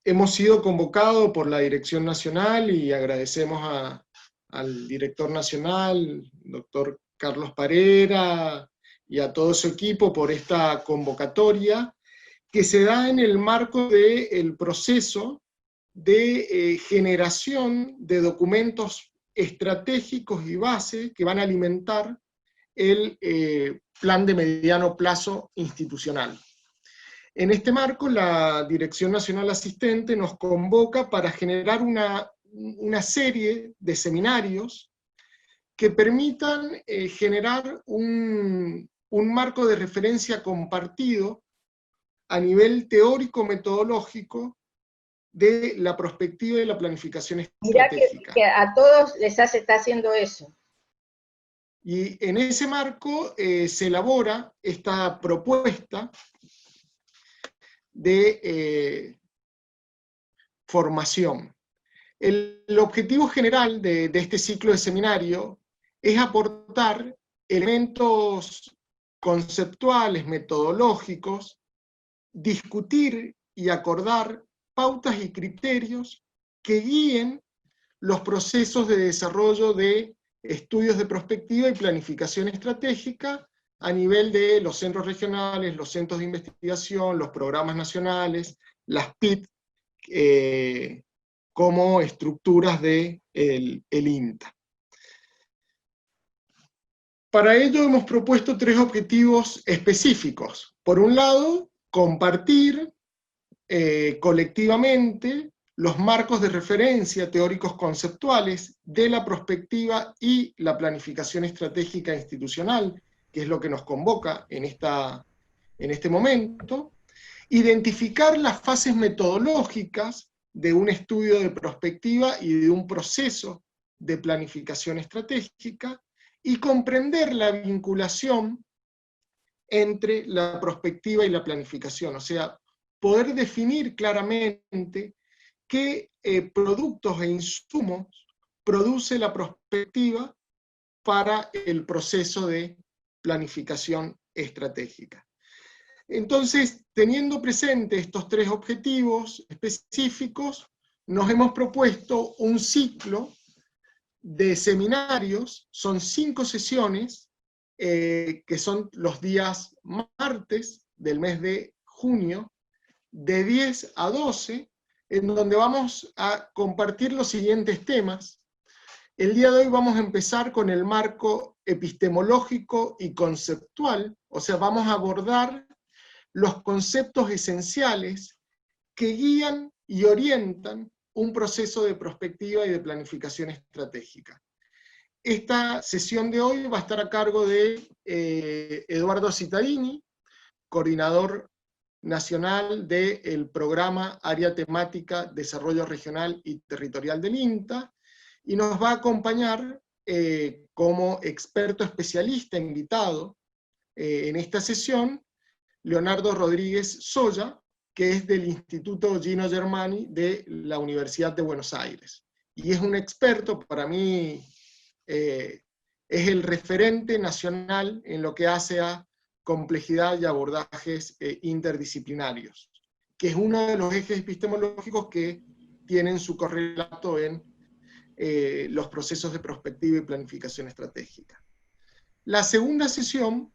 hemos sido convocados por la Dirección Nacional y agradecemos al director nacional, doctor Carlos Parera, y a todo su equipo por esta convocatoria, que se da en el marco del proceso de generación de documentos estratégicos y base que van a alimentar el plan de mediano plazo institucional. En este marco, la Dirección Nacional Asistente nos convoca para generar una serie de seminarios que permitan generar un marco de referencia compartido a nivel teórico-metodológico de la prospectiva y la planificación estratégica. Mirá que a todos les está haciendo eso. Y en ese marco se elabora esta propuesta de formación. El objetivo general de este ciclo de seminario es aportar elementos conceptuales, metodológicos, discutir y acordar pautas y criterios que guíen los procesos de desarrollo de estudios de prospectiva y planificación estratégica a nivel de los centros regionales, los centros de investigación, los programas nacionales, las PIT, como estructuras del INTA. Para ello hemos propuesto 3 objetivos específicos. Por un lado, compartir colectivamente los marcos de referencia teóricos conceptuales de la prospectiva y la planificación estratégica institucional, que es lo que nos convoca en este momento, identificar las fases metodológicas de un estudio de prospectiva y de un proceso de planificación estratégica, y comprender la vinculación entre la prospectiva y la planificación, o sea, poder definir claramente qué productos e insumos produce la prospectiva para el proceso de planificación estratégica. Entonces, teniendo presente estos 3 objetivos específicos, nos hemos propuesto un ciclo de seminarios, son 5 sesiones, que son los días martes del mes de junio, de 10 a 12, en donde vamos a compartir los siguientes temas. El día de hoy vamos a empezar con el marco epistemológico y conceptual, o sea, vamos a abordar los conceptos esenciales que guían y orientan un proceso de prospectiva y de planificación estratégica. Esta sesión de hoy va a estar a cargo de Eduardo Cittadini, coordinador nacional del programa Área Temática Desarrollo Regional y Territorial del INTA, y nos va a acompañar como experto especialista invitado en esta sesión Leonardo Rodríguez Soya, que es del Instituto Gino Germani de la Universidad de Buenos Aires. Y es un experto, para mí es el referente nacional en lo que hace a complejidad y abordajes interdisciplinarios, que es uno de los ejes epistemológicos que tienen su correlato en los procesos de prospectiva y planificación estratégica. La segunda sesión,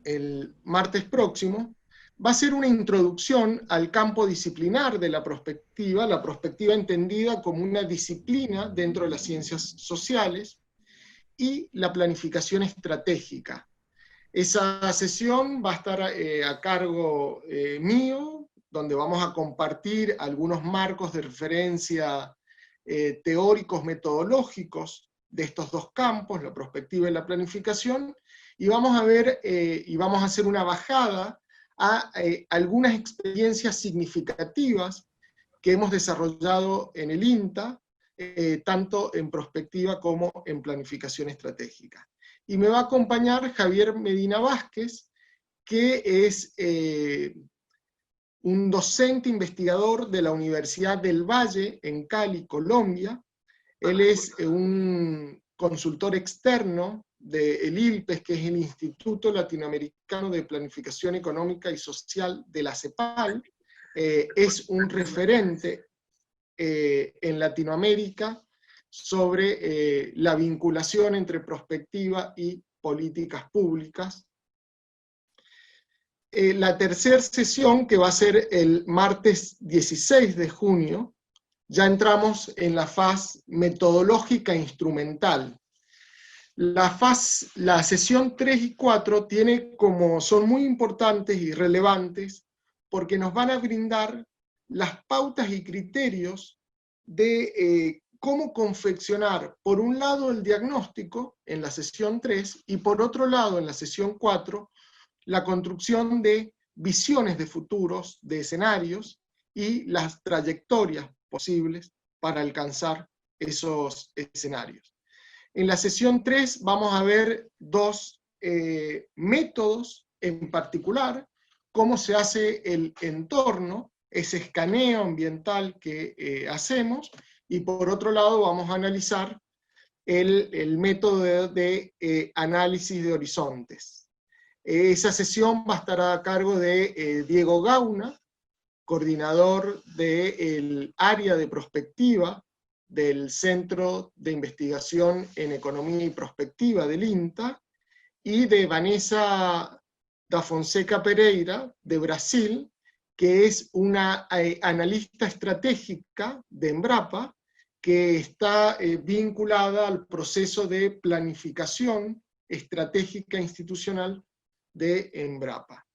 el martes próximo, va a ser una introducción al campo disciplinar de la prospectiva entendida como una disciplina dentro de las ciencias sociales, y la planificación estratégica. Esa sesión va a estar a cargo mío, donde vamos a compartir algunos marcos de referencia teóricos, metodológicos de estos 2 campos, la prospectiva y la planificación, y vamos a ver y vamos a hacer una bajada a algunas experiencias significativas que hemos desarrollado en el INTA, tanto en prospectiva como en planificación estratégica. Y me va a acompañar Javier Medina Vázquez, que es un docente investigador de la Universidad del Valle en Cali, Colombia. Él es un consultor externo del ILPES, que es el Instituto Latinoamericano de Planificación Económica y Social de la CEPAL, es un referente en Latinoamérica sobre la vinculación entre prospectiva y políticas públicas. La tercera sesión, que va a ser el martes 16 de junio, ya entramos en la fase metodológica e instrumental. La sesión 3 y 4 son muy importantes y relevantes porque nos van a brindar las pautas y criterios de cómo confeccionar, por un lado, el diagnóstico en la sesión 3 y por otro lado, en la sesión 4, la construcción de visiones de futuros, de escenarios y las trayectorias posibles para alcanzar esos escenarios. En la sesión 3 vamos a ver dos métodos en particular: cómo se hace el entorno, ese escaneo ambiental que hacemos, y por otro lado vamos a analizar el método de análisis de horizontes. Esa sesión va a estar a cargo de Diego Gauna, coordinador del área de prospectiva del Centro de Investigación en Economía y Prospectiva del INTA, y de Vanessa da Fonseca Pereira, de Brasil, que es una analista estratégica de Embrapa, que está vinculada al proceso de planificación estratégica institucional de Embrapa.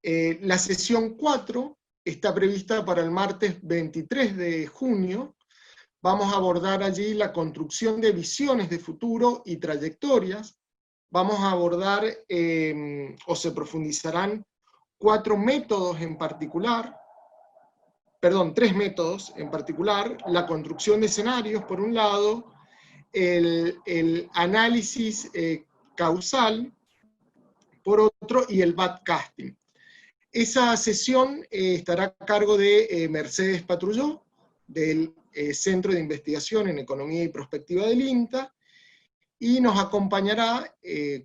La sesión 4 está prevista para el martes 23 de junio. Vamos a abordar allí la construcción de visiones de futuro y trayectorias. Vamos a abordar, o se profundizarán, tres métodos en particular: la construcción de escenarios, por un lado, el análisis causal, por otro, y el backcasting. Esa sesión estará a cargo de Mercedes Patrulló, del Centro de Investigación en Economía y Prospectiva del INTA, y nos acompañará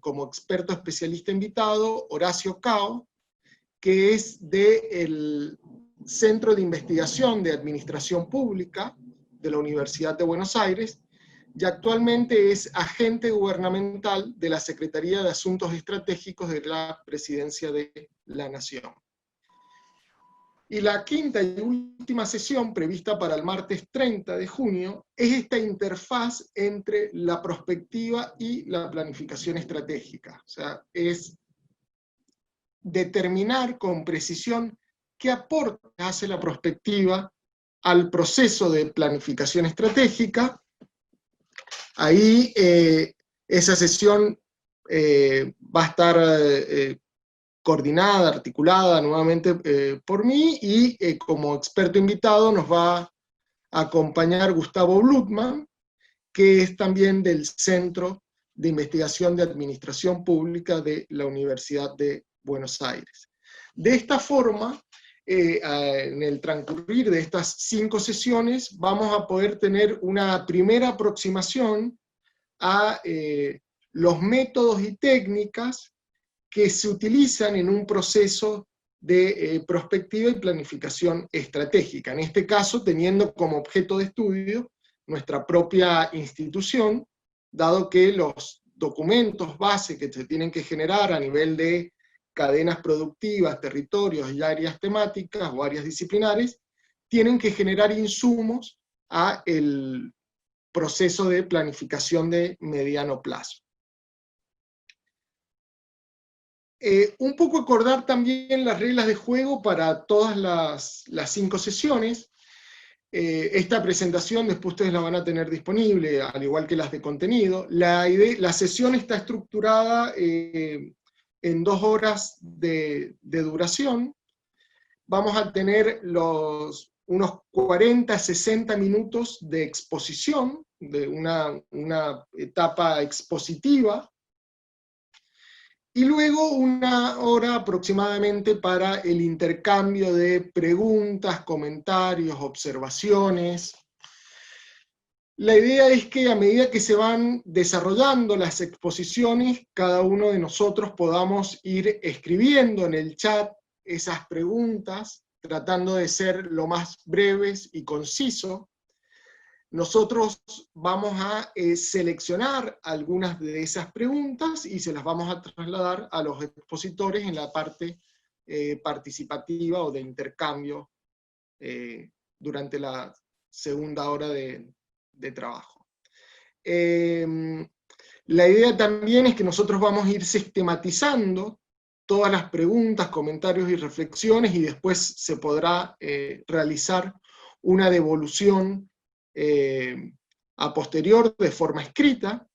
como experto especialista invitado Horacio Cao, que es del Centro de Investigación de Administración Pública de la Universidad de Buenos Aires, y actualmente es agente gubernamental de la Secretaría de Asuntos Estratégicos de la Presidencia de la Nación. Y la quinta y última sesión, prevista para el martes 30 de junio, es esta interfaz entre la prospectiva y la planificación estratégica. O sea, es determinar con precisión qué aporte hace la prospectiva al proceso de planificación estratégica. Ahí esa sesión va a estar coordinada, articulada nuevamente por mí, y como experto invitado nos va a acompañar Gustavo Blutman, que es también del Centro de Investigación de Administración Pública de la Universidad de Buenos Aires. De esta forma, en el transcurrir de estas 5 sesiones, vamos a poder tener una primera aproximación a los métodos y técnicas que se utilizan en un proceso de prospectiva y planificación estratégica. En este caso, teniendo como objeto de estudio nuestra propia institución, dado que los documentos base que se tienen que generar a nivel de cadenas productivas, territorios y áreas temáticas o áreas disciplinares, tienen que generar insumos a el proceso de planificación de mediano plazo. Un poco acordar también las reglas de juego para todas las 5 sesiones. Esta presentación después ustedes la van a tener disponible, al igual que las de contenido. La sesión está estructurada en 2 horas de duración. Vamos a tener unos 40-60 minutos de exposición, de una etapa expositiva, y luego 1 hora aproximadamente para el intercambio de preguntas, comentarios, observaciones. La idea es que a medida que se van desarrollando las exposiciones, cada uno de nosotros podamos ir escribiendo en el chat esas preguntas, tratando de ser lo más breves y conciso. Nosotros vamos a seleccionar algunas de esas preguntas y se las vamos a trasladar a los expositores en la parte participativa o de intercambio durante la segunda hora de trabajo. La idea también es que nosotros vamos a ir sistematizando todas las preguntas, comentarios y reflexiones, y después se podrá realizar una devolución a posterior de forma escrita.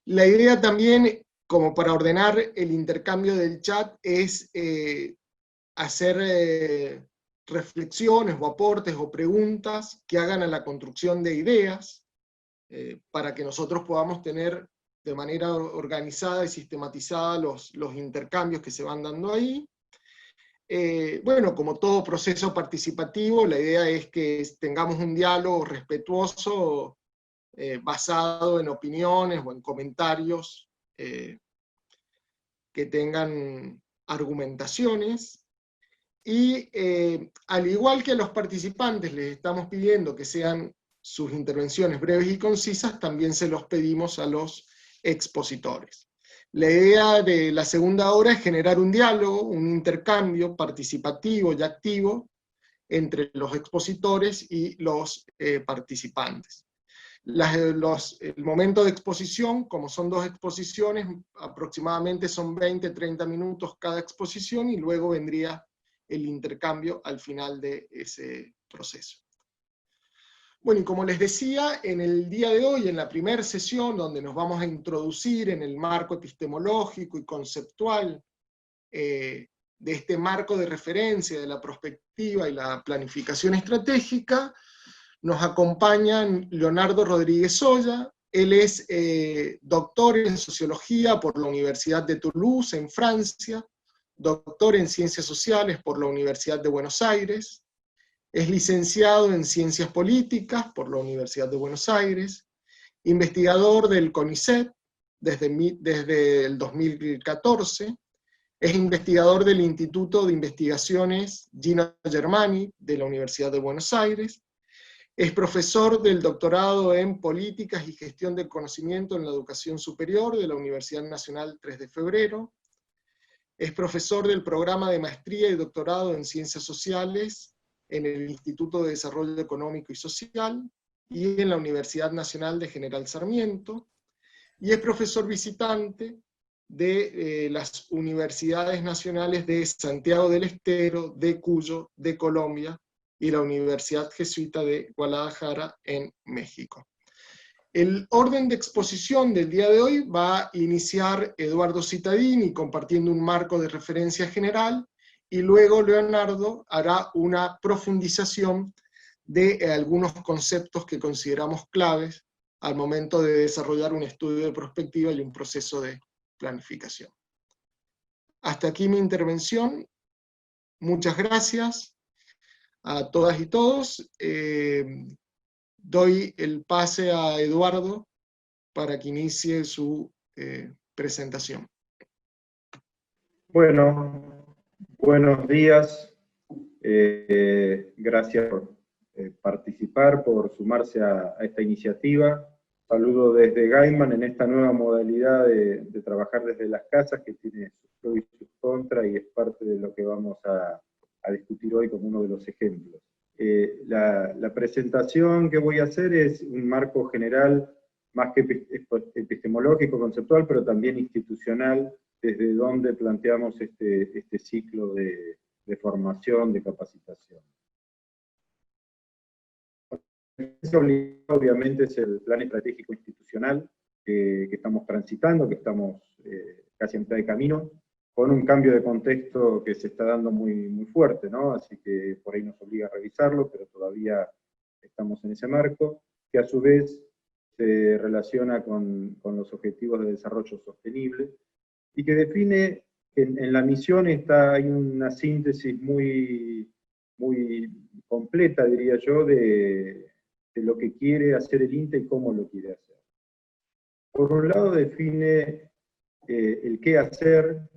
La idea también, como para ordenar el intercambio del chat, es hacer reflexiones o aportes o preguntas que hagan a la construcción de ideas, para que nosotros podamos tener de manera organizada y sistematizada los intercambios que se van dando ahí. Bueno, como todo proceso participativo, la idea es que tengamos un diálogo respetuoso, basado en opiniones o en comentarios que tengan argumentaciones. Y al igual que a los participantes les estamos pidiendo que sean sus intervenciones breves y concisas, también se los pedimos a los expositores. La idea de la segunda hora es generar un diálogo, un intercambio participativo y activo entre los expositores y los participantes. El momento de exposición, como son 2 exposiciones, aproximadamente son 20-30 minutos cada exposición, y luego vendría el intercambio al final de ese proceso. Bueno, y como les decía, en el día de hoy, en la primera sesión, donde nos vamos a introducir en el marco epistemológico y conceptual de este marco de referencia de la prospectiva y la planificación estratégica, nos acompañan Leonardo Rodríguez Oya. Él es doctor en Sociología por la Universidad de Toulouse, en Francia, doctor en Ciencias Sociales por la Universidad de Buenos Aires, es licenciado en Ciencias Políticas por la Universidad de Buenos Aires, investigador del CONICET desde el 2014, es investigador del Instituto de Investigaciones Gino Germani de la Universidad de Buenos Aires, es profesor del doctorado en Políticas y Gestión del Conocimiento en la Educación Superior de la Universidad Nacional 3 de Febrero, es profesor del programa de maestría y doctorado en Ciencias Sociales en el Instituto de Desarrollo Económico y Social y en la Universidad Nacional de General Sarmiento, y es profesor visitante de las Universidades Nacionales de Santiago del Estero, de Cuyo, de Colombia, y la Universidad Jesuita de Guadalajara en México. El orden de exposición del día de hoy va a iniciar Eduardo Cittadini compartiendo un marco de referencia general, y luego Leonardo hará una profundización de algunos conceptos que consideramos claves al momento de desarrollar un estudio de prospectiva y un proceso de planificación. Hasta aquí mi intervención. Muchas gracias a todas y todos. Doy el pase a Eduardo para que inicie su presentación. Bueno, buenos días. Gracias por participar, por sumarse a esta iniciativa. Saludo desde Gaiman en esta nueva modalidad de trabajar desde las casas, que tiene sus pros y sus contras, y es parte de lo que vamos a discutir hoy como uno de los ejemplos. La presentación que voy a hacer es un marco general, más que epistemológico, conceptual, pero también institucional, desde donde planteamos este ciclo de formación, de capacitación. Obviamente es el plan estratégico institucional que estamos transitando, que estamos casi a mitad de camino, con un cambio de contexto que se está dando muy fuerte, ¿no? Así que por ahí nos obliga a revisarlo, pero todavía estamos en ese marco, que a su vez se relaciona con los objetivos de desarrollo sostenible, y que define que en la misión hay una síntesis muy completa, diría yo, de lo que quiere hacer el INTA y cómo lo quiere hacer. Por un lado define el qué hacer,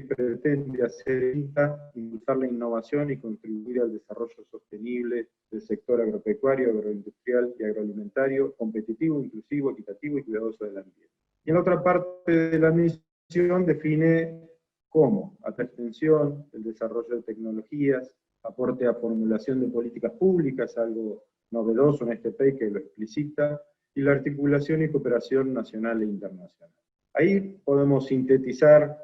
pretende hacer INTA, impulsar la innovación y contribuir al desarrollo sostenible del sector agropecuario, agroindustrial y agroalimentario, competitivo, inclusivo, equitativo y cuidadoso del ambiente. Y en la otra parte de la misión define cómo, a la extensión, el desarrollo de tecnologías, aporte a formulación de políticas públicas, algo novedoso en este PEI que lo explicita, y la articulación y cooperación nacional e internacional. Ahí podemos sintetizar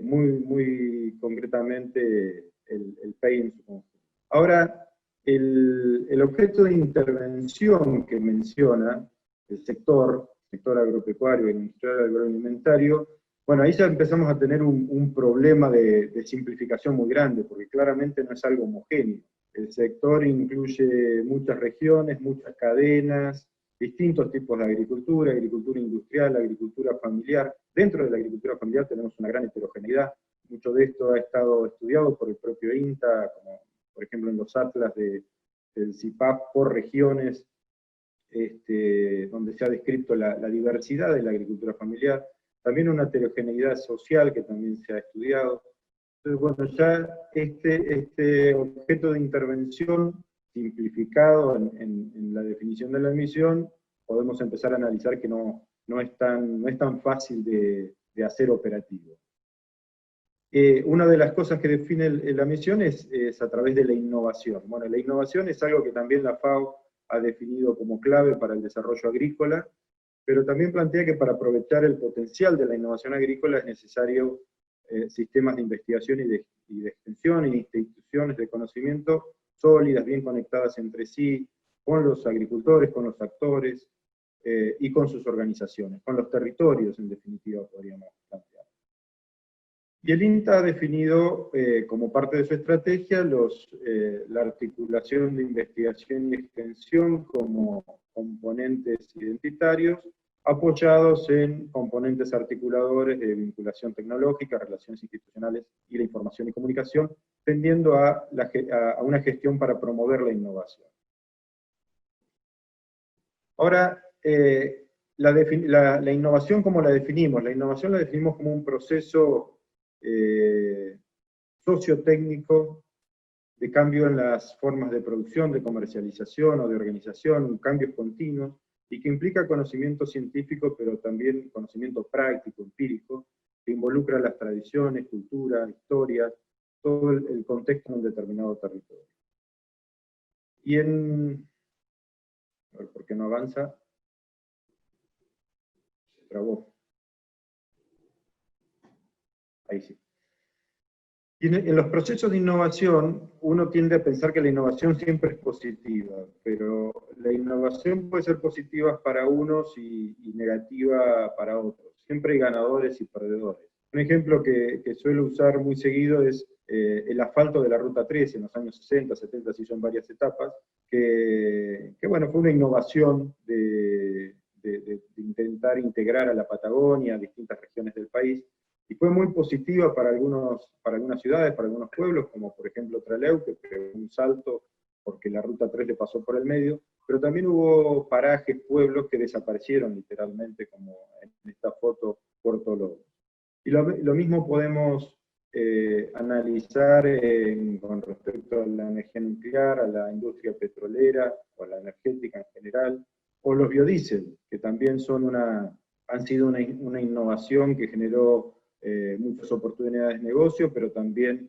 muy concretamente el PEI en su conjunto. Ahora, el objeto de intervención que menciona el sector agropecuario e industrial agroalimentario, bueno, ahí ya empezamos a tener un problema de simplificación muy grande, porque claramente no es algo homogéneo. El sector incluye muchas regiones, muchas cadenas, distintos tipos de agricultura, agricultura industrial, agricultura familiar. Dentro de la agricultura familiar tenemos una gran heterogeneidad. Mucho de esto ha estado estudiado por el propio INTA, como por ejemplo en los atlas del CIPAP por regiones, donde se ha descrito la diversidad de la agricultura familiar. También una heterogeneidad social que también se ha estudiado. Entonces, bueno, ya este objeto de intervención simplificado en la definición de la misión, podemos empezar a analizar que no es tan fácil de hacer operativo. Una de las cosas que define la misión es a través de la innovación. Bueno, la innovación es algo que también la FAO ha definido como clave para el desarrollo agrícola, pero también plantea que para aprovechar el potencial de la innovación agrícola es necesario sistemas de investigación y de extensión, y instituciones de conocimiento sólidas, bien conectadas entre sí, con los agricultores, con los actores, y con sus organizaciones, con los territorios, en definitiva, podríamos plantear. Y el INTA ha definido, como parte de su estrategia, la articulación de investigación y extensión como componentes identitarios, apoyados en componentes articuladores de vinculación tecnológica, relaciones institucionales y la información y comunicación, tendiendo a una gestión para promover la innovación. Ahora, la innovación, ¿cómo la definimos? La innovación la definimos como un proceso sociotécnico de cambio en las formas de producción, de comercialización o de organización, cambios continuos, y que implica conocimiento científico, pero también conocimiento práctico, empírico, que involucra las tradiciones, cultura, historia, todo el contexto en un determinado territorio. Y a ver, ¿por qué no avanza? Se trabó. Ahí sí. Y en los procesos de innovación, uno tiende a pensar que la innovación siempre es positiva, pero la innovación puede ser positiva para unos y negativa para otros. Siempre hay ganadores y perdedores. Un ejemplo que suelo usar muy seguido es el asfalto de la Ruta 13 en los años 60, 70, se hizo en varias etapas, que bueno, fue una innovación de intentar integrar a la Patagonia, a distintas regiones del país, y fue muy positiva para algunas ciudades, para algunos pueblos, como por ejemplo Trelew, que pegó un salto porque la Ruta 3 le pasó por el medio, pero también hubo parajes, pueblos que desaparecieron literalmente, como en esta foto Puerto Lobos. Y lo mismo podemos analizar con respecto a la energía nuclear, a la industria petrolera, o a la energética en general, o los biodiesel, que también han sido una innovación que generó muchas oportunidades de negocio, pero también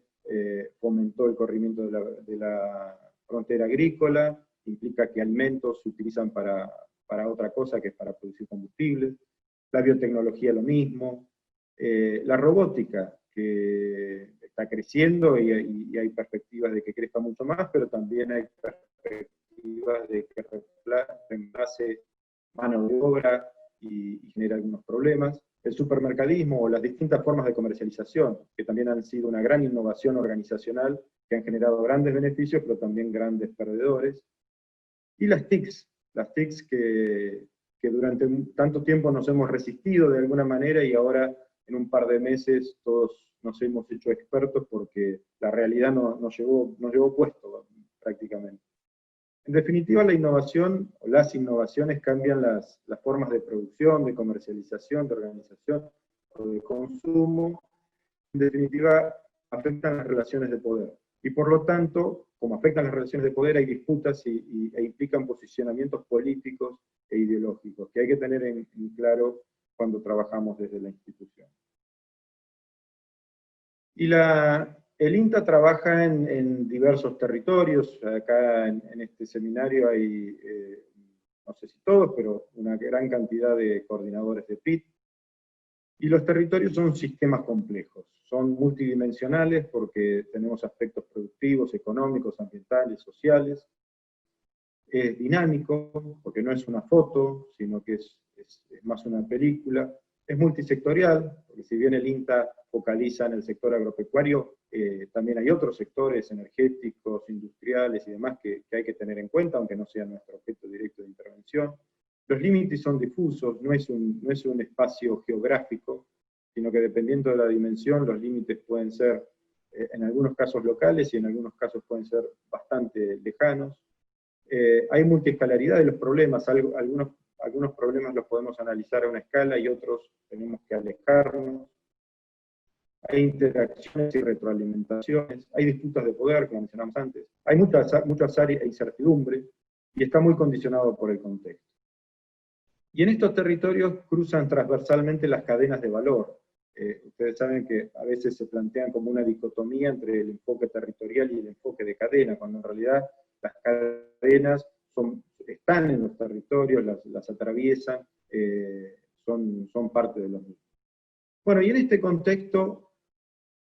fomentó el corrimiento de la frontera agrícola, implica que alimentos se utilizan para otra cosa que es para producir combustibles, la biotecnología lo mismo, la robótica, que está creciendo y hay perspectivas de que crezca mucho más, pero también hay perspectivas de que reemplace mano de obra y genera algunos problemas. El supermercadismo o las distintas formas de comercialización, que también han sido una gran innovación organizacional, que han generado grandes beneficios, pero también grandes perdedores. Y las TICs que durante tanto tiempo nos hemos resistido de alguna manera, y ahora en un par de meses todos nos hemos hecho expertos porque la realidad nos llevó puesto prácticamente. En definitiva, la innovación, o las innovaciones, cambian las formas de producción, de comercialización, de organización o de consumo, definitiva afectan las relaciones de poder. Y por lo tanto, como afectan las relaciones de poder, hay disputas e implican posicionamientos políticos e ideológicos, que hay que tener en claro cuando trabajamos desde la institución. Y el INTA trabaja en diversos territorios. Acá en este seminario hay, no sé si todos, pero una gran cantidad de coordinadores de PIT. Y los territorios son sistemas complejos, son multidimensionales porque tenemos aspectos productivos, económicos, ambientales, sociales. Es dinámico, porque no es una foto, sino que es más una película. Es multisectorial, porque si bien el INTA focaliza en el sector agropecuario, también hay otros sectores energéticos, industriales y demás que hay que tener en cuenta, aunque no sea nuestro objeto directo de intervención. Los límites son difusos, no es un espacio geográfico, sino que dependiendo de la dimensión, los límites pueden ser, en algunos casos locales y en algunos casos pueden ser bastante lejanos. Hay multiescalaridad de los problemas, algunos problemas los podemos analizar a una escala y otros tenemos que alejarnos. Hay interacciones y retroalimentaciones, hay disputas de poder, como mencionamos antes, hay muchas áreas de incertidumbre y está muy condicionado por el contexto. Y en estos territorios cruzan transversalmente las cadenas de valor. Ustedes saben que a veces se plantean como una dicotomía entre el enfoque territorial y el enfoque de cadena, cuando en realidad las cadenas están en los territorios, las atraviesan, son parte de los mismos. Bueno, y en este contexto,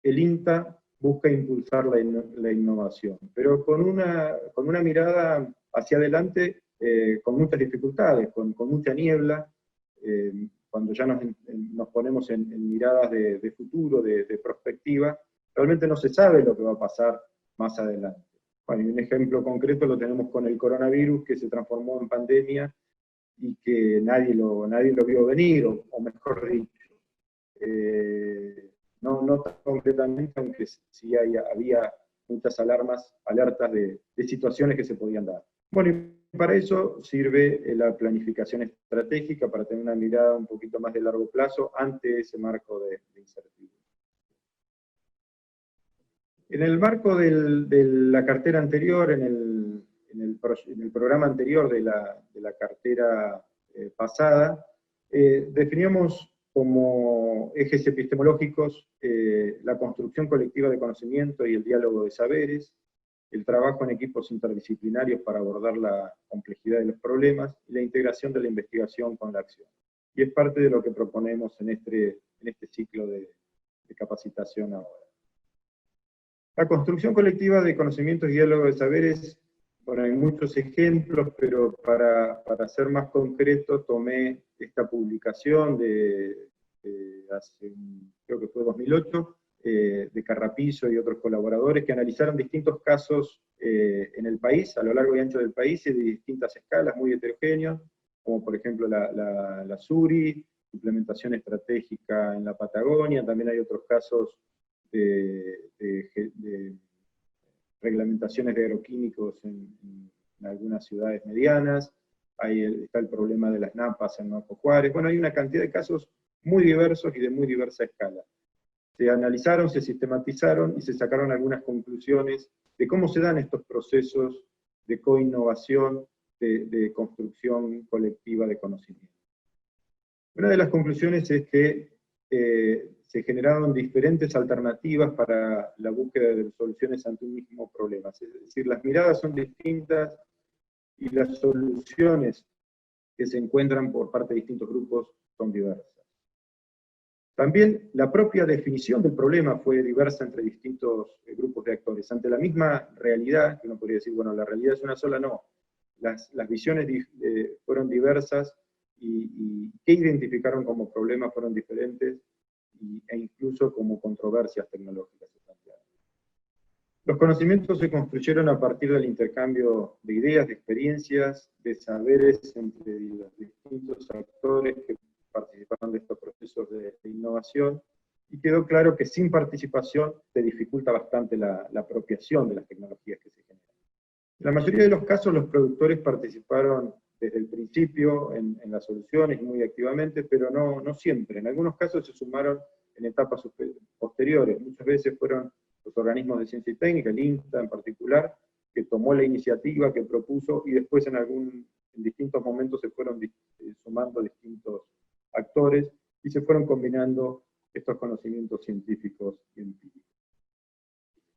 el INTA busca impulsar la innovación, pero con una mirada hacia adelante, con muchas dificultades, con mucha niebla, cuando ya nos ponemos en miradas de futuro, de perspectiva, realmente no se sabe lo que va a pasar más adelante. Bueno, y un ejemplo concreto lo tenemos con el coronavirus, que se transformó en pandemia y que nadie lo vio venir, o mejor dicho, no tan concretamente, aunque sí había muchas alertas de situaciones que se podían dar. Bueno, y para eso sirve la planificación estratégica, para tener una mirada un poquito más de largo plazo ante ese marco de incertidumbre. En el marco de la cartera anterior, en el programa anterior de la cartera pasada, definíamos como ejes epistemológicos la construcción colectiva de conocimiento y el diálogo de saberes, el trabajo en equipos interdisciplinarios para abordar la complejidad de los problemas y la integración de la investigación con la acción. Y es parte de lo que proponemos en este ciclo de capacitación ahora. La construcción colectiva de conocimientos y diálogo de saberes, bueno, hay muchos ejemplos, pero para ser más concreto tomé esta publicación de hace, creo que fue 2008, de Carrapizo y otros colaboradores que analizaron distintos casos en el país, a lo largo y ancho del país, y de distintas escalas, muy heterogéneos, como por ejemplo la SURI, implementación estratégica en la Patagonia, también hay otros casos de reglamentaciones de agroquímicos en algunas ciudades medianas, ahí está el problema de las napas en Nuevo Juárez. Bueno, hay una cantidad de casos muy diversos y de muy diversa escala. Se analizaron, se sistematizaron y se sacaron algunas conclusiones de cómo se dan estos procesos de coinnovación, de construcción colectiva de conocimiento. Una de las conclusiones es que se generaron diferentes alternativas para la búsqueda de soluciones ante un mismo problema. Es decir, las miradas son distintas y las soluciones que se encuentran por parte de distintos grupos son diversas. También la propia definición del problema fue diversa entre distintos grupos de actores. Ante la misma realidad, que uno podría decir, bueno, la realidad es una sola, no. Las visiones fueron diversas y qué identificaron como problemas fueron diferentes e incluso como controversias tecnológicas se plantearon. Los conocimientos se construyeron a partir del intercambio de ideas, de experiencias, de saberes entre los distintos actores que participaron de estos procesos de innovación, y quedó claro que sin participación se dificulta bastante la apropiación de las tecnologías que se generan. En la mayoría de los casos los productores participaron desde el principio en las soluciones muy activamente, pero no siempre. En algunos casos se sumaron en etapas posteriores. Muchas veces fueron los organismos de ciencia y técnica, el INTA en particular, que tomó la iniciativa, que propuso, y después en distintos momentos se fueron sumando distintos actores, y se fueron combinando estos conocimientos científicos y empíricos.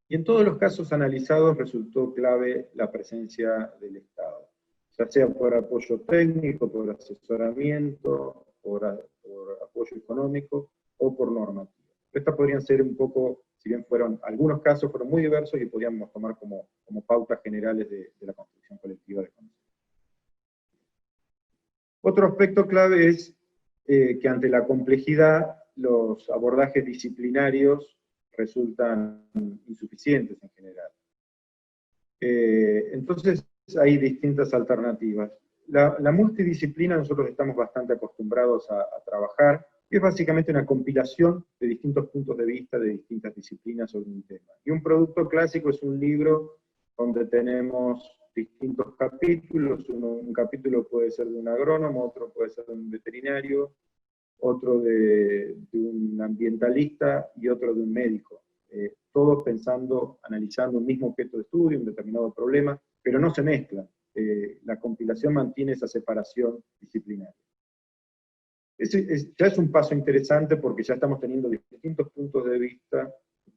Y en todos los casos analizados resultó clave la presencia del Estado, ya sea por apoyo técnico, por asesoramiento, por apoyo económico o por normativa. Estas podrían ser un poco, si bien algunos casos fueron muy diversos y podríamos tomar como pautas generales de la construcción colectiva de conocimiento. Otro aspecto clave es que ante la complejidad los abordajes disciplinarios resultan insuficientes en general. Entonces hay distintas alternativas. La multidisciplina nosotros estamos bastante acostumbrados a trabajar, que es básicamente una compilación de distintos puntos de vista de distintas disciplinas sobre un tema. Y un producto clásico es un libro donde tenemos distintos capítulos, un capítulo puede ser de un agrónomo, otro puede ser de un veterinario, otro de un ambientalista y otro de un médico. Todos pensando, analizando un mismo objeto de estudio, un determinado problema, pero no se mezclan. La compilación mantiene esa separación disciplinaria. Ya es un paso interesante porque ya estamos teniendo distintos puntos de vista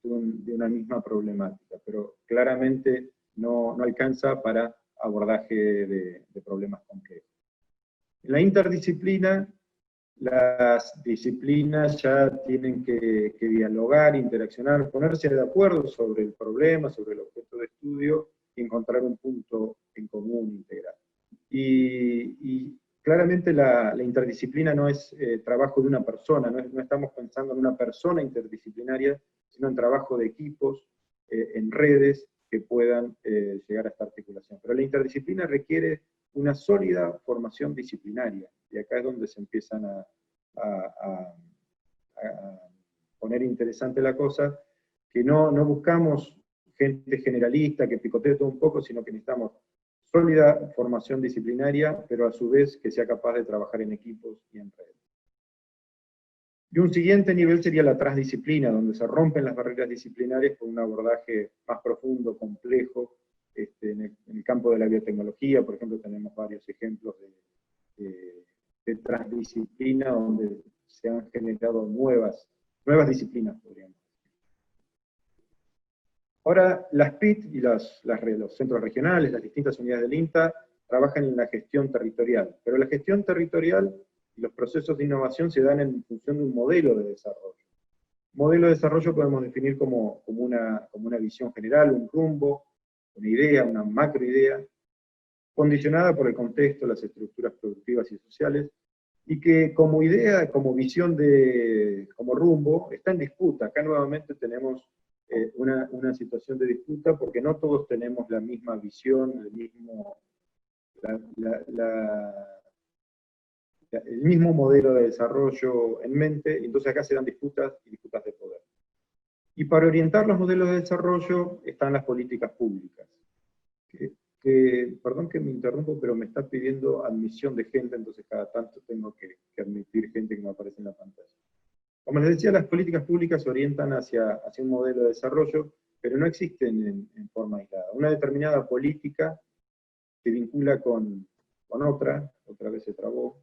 de una misma problemática, pero claramente no alcanza para abordaje de problemas concretos. En la interdisciplina, las disciplinas ya tienen que dialogar, interaccionar, ponerse de acuerdo sobre el problema, sobre el objeto de estudio, y encontrar un punto en común integral. Y claramente la interdisciplina no es trabajo de una persona, no estamos pensando en una persona interdisciplinaria, sino en trabajo de equipos, en redes que puedan llegar a esta articulación. Pero la interdisciplina requiere una sólida formación disciplinaria, y acá es donde se empiezan a poner interesante la cosa, que no buscamos gente generalista que picotee todo un poco, sino que necesitamos sólida formación disciplinaria, pero a su vez que sea capaz de trabajar en equipos y en redes. Y un siguiente nivel sería la transdisciplina, donde se rompen las barreras disciplinarias con un abordaje más profundo, complejo. En el campo de la biotecnología, por ejemplo, tenemos varios ejemplos de transdisciplina donde se han generado nuevas disciplinas, podríamos decir. Ahora, las PIT y los centros regionales, las distintas unidades del INTA, trabajan en la gestión territorial, pero la gestión territorial y los procesos de innovación se dan en función de un modelo de desarrollo. Modelo de desarrollo podemos definir como una visión general, un rumbo, una idea, una macroidea, condicionada por el contexto, las estructuras productivas y sociales, y que como idea, como visión, como rumbo, está en disputa. Acá nuevamente tenemos una situación de disputa porque no todos tenemos la misma visión, el mismo modelo de desarrollo en mente, y entonces acá se dan disputas y disputas de poder. Y para orientar los modelos de desarrollo están las políticas públicas. Perdón que me interrumpo, pero me está pidiendo admisión de gente, entonces cada tanto tengo que admitir gente que me aparece en la pantalla. Como les decía, las políticas públicas se orientan hacia un modelo de desarrollo, pero no existen en forma aislada. Una determinada política se vincula con otra vez se trabó.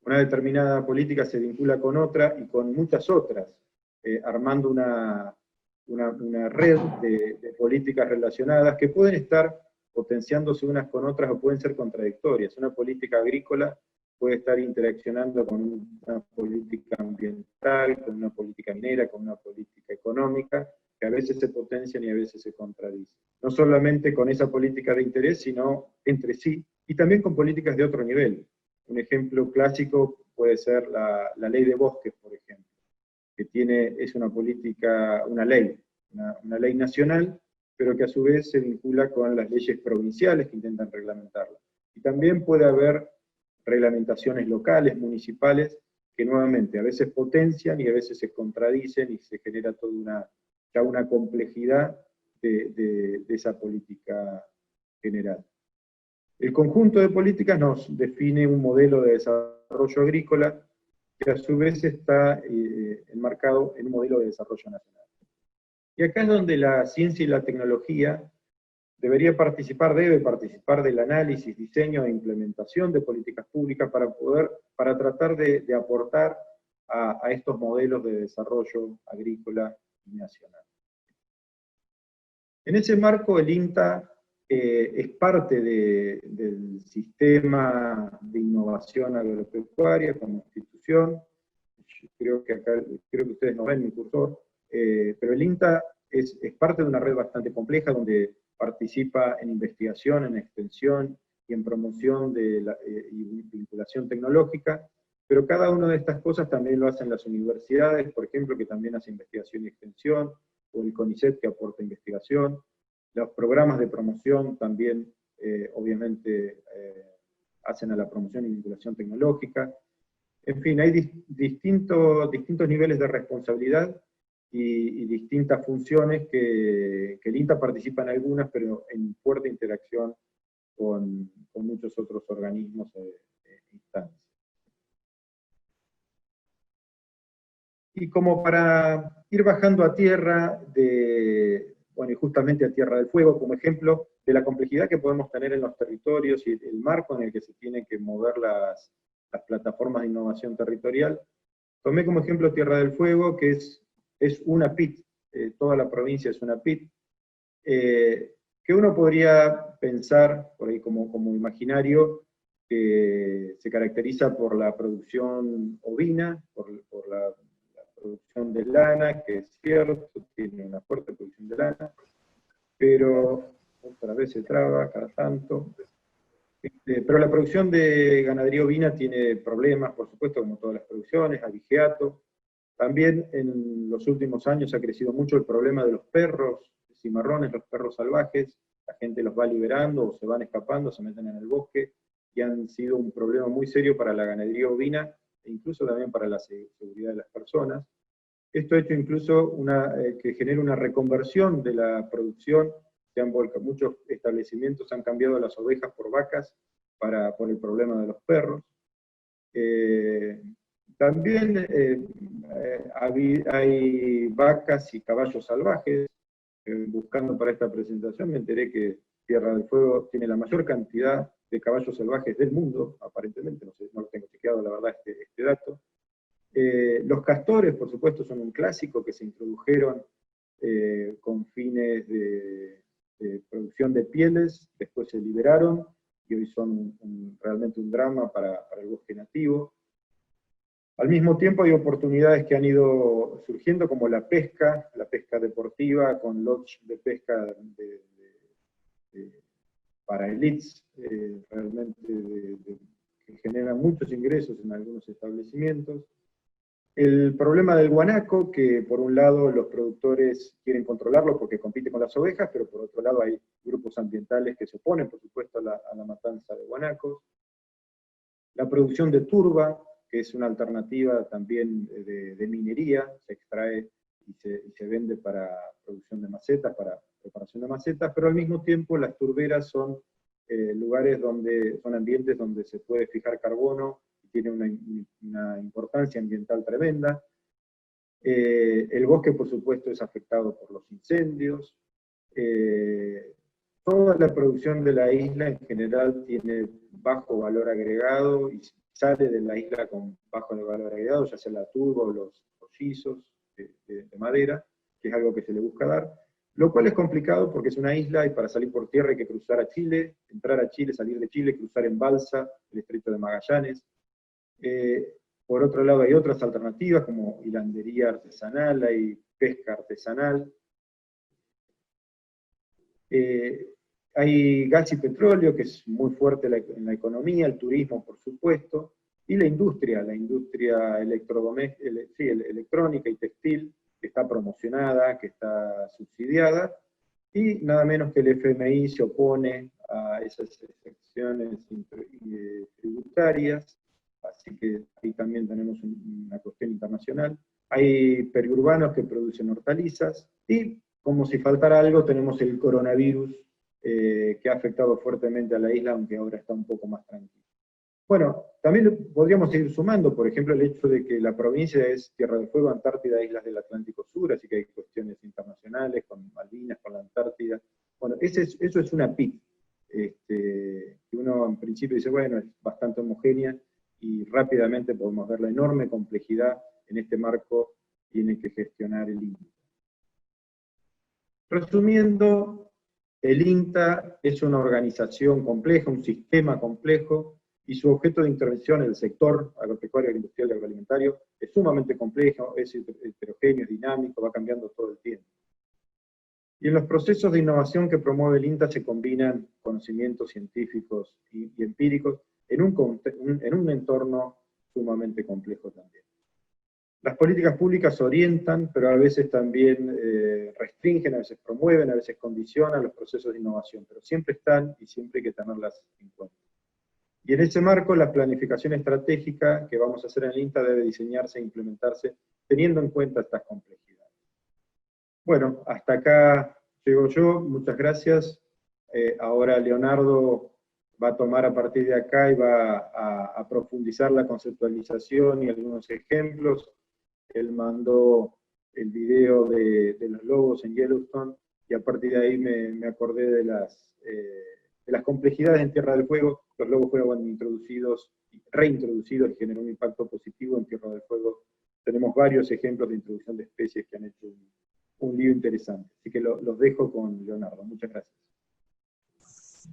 Una determinada política se vincula con otra y con muchas otras, armando una red de políticas relacionadas que pueden estar potenciándose unas con otras o pueden ser contradictorias. Una política agrícola puede estar interaccionando con una política ambiental, con una política minera, con una política económica, que a veces se potencian y a veces se contradicen. No solamente con esa política de interés, sino entre sí, y también con políticas de otro nivel. Un ejemplo clásico puede ser la ley de bosques, por ejemplo, que es una política, una ley nacional, pero que a su vez se vincula con las leyes provinciales que intentan reglamentarla. Y también puede haber reglamentaciones locales, municipales, que nuevamente a veces potencian y a veces se contradicen y se genera toda una complejidad de esa política general. El conjunto de políticas nos define un modelo de desarrollo agrícola que a su vez está enmarcado en un modelo de desarrollo nacional. Y acá es donde la ciencia y la tecnología debe participar del análisis, diseño e implementación de políticas públicas para tratar de aportar a estos modelos de desarrollo agrícola y nacional. En ese marco, el INTA es parte del sistema de innovación agropecuaria como institución. Yo creo que ustedes no ven mi cursor, pero el INTA es parte de una red bastante compleja donde participa en investigación, en extensión y en promoción y vinculación tecnológica, pero cada una de estas cosas también lo hacen las universidades, por ejemplo, que también hace investigación y extensión, o el CONICET que aporta investigación. Los programas de promoción también, obviamente, hacen a la promoción y vinculación tecnológica. En fin, hay distintos niveles de responsabilidad y distintas funciones que el INTA participa en algunas, pero en fuerte interacción con muchos otros organismos e instancias. Y como para ir bajando a tierra, bueno, y justamente a Tierra del Fuego, como ejemplo de la complejidad que podemos tener en los territorios y el marco en el que se tienen que mover las plataformas de innovación territorial, tomé como ejemplo Tierra del Fuego, que es una PIT, toda la provincia es una PIT, que uno podría pensar, por ahí como imaginario, que se caracteriza por la producción ovina, por la producción de lana, que es cierto, tiene una fuerte producción de lana, pero otra vez se traba cada tanto. Pero la producción de ganadería ovina tiene problemas, por supuesto, como todas las producciones, abigeato. También en los últimos años ha crecido mucho el problema de los perros cimarrones, los perros salvajes. La gente los va liberando o se van escapando, se meten en el bosque, y han sido un problema muy serio para la ganadería ovina, e incluso también para la seguridad de las personas. Esto ha hecho incluso que genere una reconversión de la producción. Muchos establecimientos han cambiado las ovejas por vacas por el problema de los perros. También hay vacas y caballos salvajes. Buscando para esta presentación me enteré que Tierra del Fuego tiene la mayor cantidad de caballos salvajes del mundo, aparentemente, no lo tengo chequeado la verdad este dato. Los castores, por supuesto, son un clásico que se introdujeron con fines de producción de pieles, después se liberaron y hoy son realmente un drama para el bosque nativo. Al mismo tiempo hay oportunidades que han ido surgiendo, como la pesca deportiva, con lodge de pesca para elites, realmente que generan muchos ingresos en algunos establecimientos. El problema del guanaco, que por un lado los productores quieren controlarlo porque compite con las ovejas, pero por otro lado hay grupos ambientales que se oponen, por supuesto, a la matanza de guanacos. La producción de turba, que es una alternativa también de minería, se extrae y se vende para producción de macetas, para preparación de macetas, pero al mismo tiempo las turberas son son ambientes donde se puede fijar carbono, y tiene una importancia ambiental tremenda. El bosque, por supuesto, es afectado por los incendios. Toda la producción de la isla en general tiene bajo valor agregado y sale de la isla con bajo valor agregado, ya sea la turba o los rollizos de madera, que es algo que se le busca dar, lo cual es complicado porque es una isla y para salir por tierra hay que cruzar a Chile, entrar a Chile, salir de Chile, cruzar en balsa el estrecho de Magallanes. Por otro lado hay otras alternativas como hilandería artesanal, hay pesca artesanal. Hay gas y petróleo, que es muy fuerte en la economía, el turismo, por supuesto, y la industria electrónica y textil, que está promocionada, que está subsidiada, y nada menos que el FMI se opone a esas excepciones tributarias, así que ahí también tenemos una cuestión internacional. Hay periurbanos que producen hortalizas, y como si faltara algo, tenemos el coronavirus que ha afectado fuertemente a la isla, aunque ahora está un poco más tranquila. Bueno, también podríamos seguir sumando, por ejemplo, el hecho de que la provincia es Tierra del Fuego, Antártida, Islas del Atlántico Sur, así que hay cuestiones internacionales con Malvinas, con la Antártida. Bueno, eso es una PIC, que uno en principio dice, bueno, es bastante homogénea, y rápidamente podemos ver la enorme complejidad en este marco que tiene que gestionar el INTA. Resumiendo, el INTA es una organización compleja, un sistema complejo, y su objeto de intervención en el sector agropecuario, agroindustrial y agroalimentario es sumamente complejo, es heterogéneo, es dinámico, va cambiando todo el tiempo. Y en los procesos de innovación que promueve el INTA se combinan conocimientos científicos y empíricos en un entorno sumamente complejo también. Las políticas públicas orientan, pero a veces también restringen, a veces promueven, a veces condicionan los procesos de innovación, pero siempre están y siempre hay que tenerlas en cuenta. Y en ese marco, la planificación estratégica que vamos a hacer en el INTA debe diseñarse e implementarse teniendo en cuenta estas complejidades. Bueno, hasta acá llego yo, muchas gracias. Ahora Leonardo va a tomar a partir de acá y va a profundizar la conceptualización y algunos ejemplos. Él mandó el video de los lobos en Yellowstone, y a partir de ahí me acordé de las complejidades en Tierra del Fuego. Los lobos fueron reintroducidos y generó un impacto positivo en Tierra del Fuego. Tenemos varios ejemplos de introducción de especies que han hecho un lío interesante. Así que los dejo con Leonardo. Muchas gracias.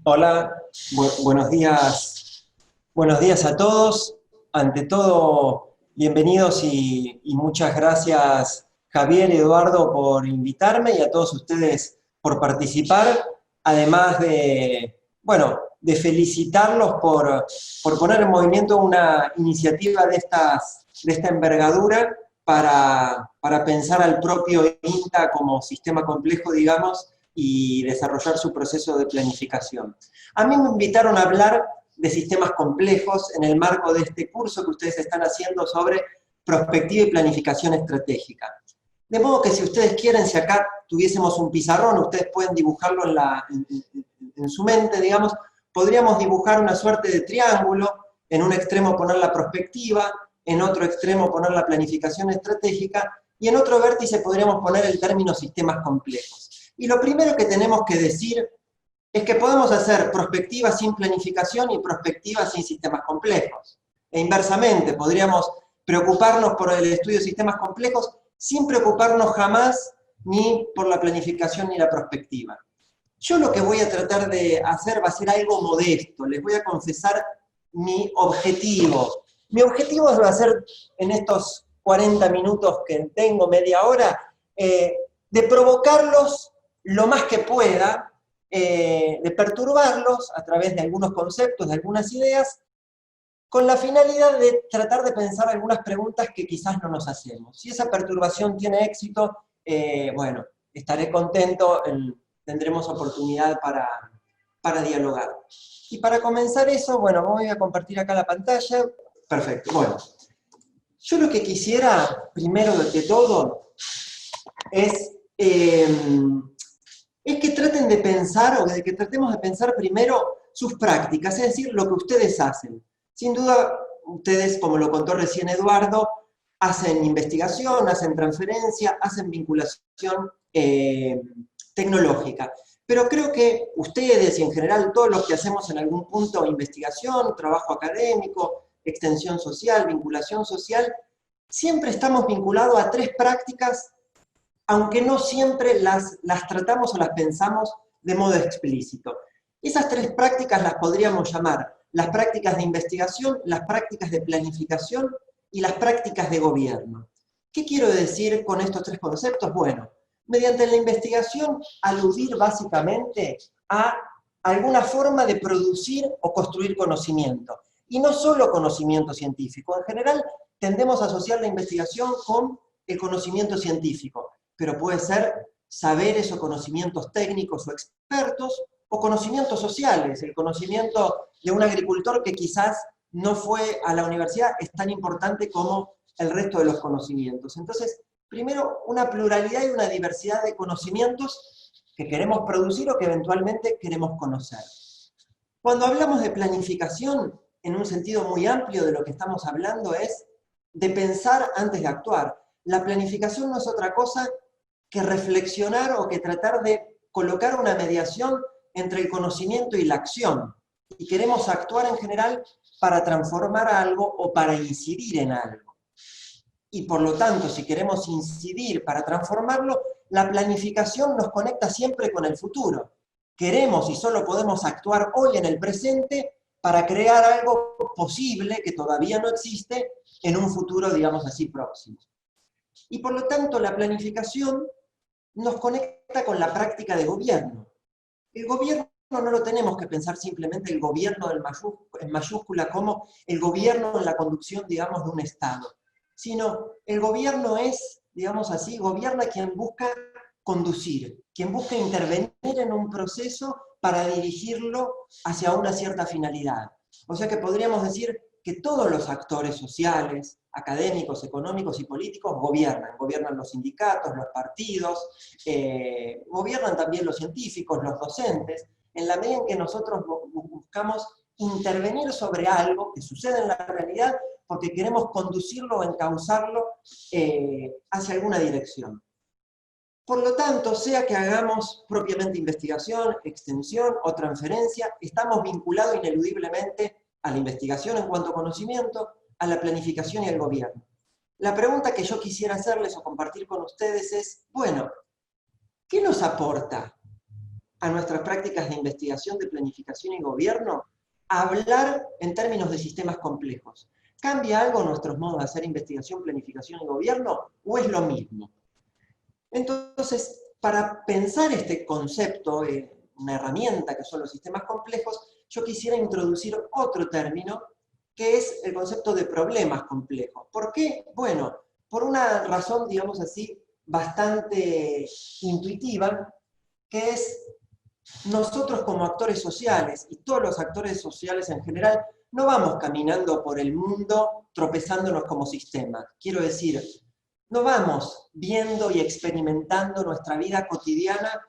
Hola, buenos días. Buenos días a todos. Ante todo, bienvenidos y muchas gracias, Javier y Eduardo, por invitarme, y a todos ustedes por participar, además de felicitarlos por poner en movimiento una iniciativa de esta envergadura para pensar al propio INTA como sistema complejo, digamos, y desarrollar su proceso de planificación. A mí me invitaron a hablar de sistemas complejos en el marco de este curso que ustedes están haciendo sobre prospectiva y planificación estratégica. De modo que si ustedes quieren, si acá tuviésemos un pizarrón, ustedes pueden dibujarlo en su mente, digamos, podríamos dibujar una suerte de triángulo, en un extremo poner la prospectiva, en otro extremo poner la planificación estratégica, y en otro vértice podríamos poner el término sistemas complejos. Y lo primero que tenemos que decir es que podemos hacer prospectiva sin planificación y prospectiva sin sistemas complejos. E inversamente, podríamos preocuparnos por el estudio de sistemas complejos sin preocuparnos jamás ni por la planificación ni la prospectiva. Yo lo que voy a tratar de hacer va a ser algo modesto, les voy a confesar mi objetivo. Mi objetivo va a ser, en estos 40 minutos que tengo, media hora, de provocarlos lo más que pueda, de perturbarlos a través de algunos conceptos, de algunas ideas, con la finalidad de tratar de pensar algunas preguntas que quizás no nos hacemos. Si esa perturbación tiene éxito, bueno, estaré contento, tendremos oportunidad para dialogar. Y para comenzar eso, bueno, voy a compartir acá la pantalla. Perfecto, bueno. Yo lo que quisiera, primero de todo, es que traten de pensar, o de que tratemos de pensar primero sus prácticas, es decir, lo que ustedes hacen. Sin duda, ustedes, como lo contó recién Eduardo, hacen investigación, hacen transferencia, hacen vinculación tecnológica. Pero creo que ustedes, y en general todos los que hacemos en algún punto investigación, trabajo académico, extensión social, vinculación social, siempre estamos vinculados a tres prácticas, aunque no siempre las tratamos o las pensamos de modo explícito. Esas tres prácticas las podríamos llamar las prácticas de investigación, las prácticas de planificación y las prácticas de gobierno. ¿Qué quiero decir con estos tres conceptos? Bueno, mediante la investigación, aludir básicamente a alguna forma de producir o construir conocimiento. Y no solo conocimiento científico. En general, tendemos a asociar la investigación con el conocimiento científico, pero puede ser saberes o conocimientos técnicos o expertos, o conocimientos sociales. El conocimiento de un agricultor que quizás no fue a la universidad es tan importante como el resto de los conocimientos. Entonces, primero, una pluralidad y una diversidad de conocimientos que queremos producir o que eventualmente queremos conocer. Cuando hablamos de planificación, en un sentido muy amplio de lo que estamos hablando es de pensar antes de actuar. La planificación no es otra cosa que reflexionar o que tratar de colocar una mediación entre el conocimiento y la acción. Y queremos actuar en general para transformar algo o para incidir en algo. Y por lo tanto, si queremos incidir para transformarlo, la planificación nos conecta siempre con el futuro. Queremos y solo podemos actuar hoy en el presente para crear algo posible que todavía no existe en un futuro, digamos así, próximo. Y por lo tanto, la planificación nos conecta con la práctica de gobierno. El gobierno no lo tenemos que pensar simplemente el gobierno en mayúscula como el gobierno en la conducción, digamos, de un Estado, sino el gobierno es, digamos así, gobierna quien busca conducir, quien busca intervenir en un proceso para dirigirlo hacia una cierta finalidad. O sea que podríamos decir que todos los actores sociales, académicos, económicos y políticos gobiernan los sindicatos, los partidos, gobiernan también los científicos, los docentes, en la medida en que nosotros buscamos intervenir sobre algo que sucede en la realidad porque queremos conducirlo o encauzarlo hacia alguna dirección. Por lo tanto, sea que hagamos propiamente investigación, extensión o transferencia, estamos vinculados ineludiblemente a la investigación en cuanto a conocimiento, a la planificación y al gobierno. La pregunta que yo quisiera hacerles o compartir con ustedes es, bueno, ¿qué nos aporta a nuestras prácticas de investigación, de planificación y gobierno hablar en términos de sistemas complejos? ¿Cambia algo nuestros modos de hacer investigación, planificación y gobierno o es lo mismo? Entonces, para pensar este concepto, una herramienta que son los sistemas complejos, yo quisiera introducir otro término, que es el concepto de problemas complejos. ¿Por qué? Bueno, por una razón, digamos así, bastante intuitiva, que es nosotros como actores sociales, y todos los actores sociales en general, no vamos caminando por el mundo tropezándonos como sistema. Quiero decir, no vamos viendo y experimentando nuestra vida cotidiana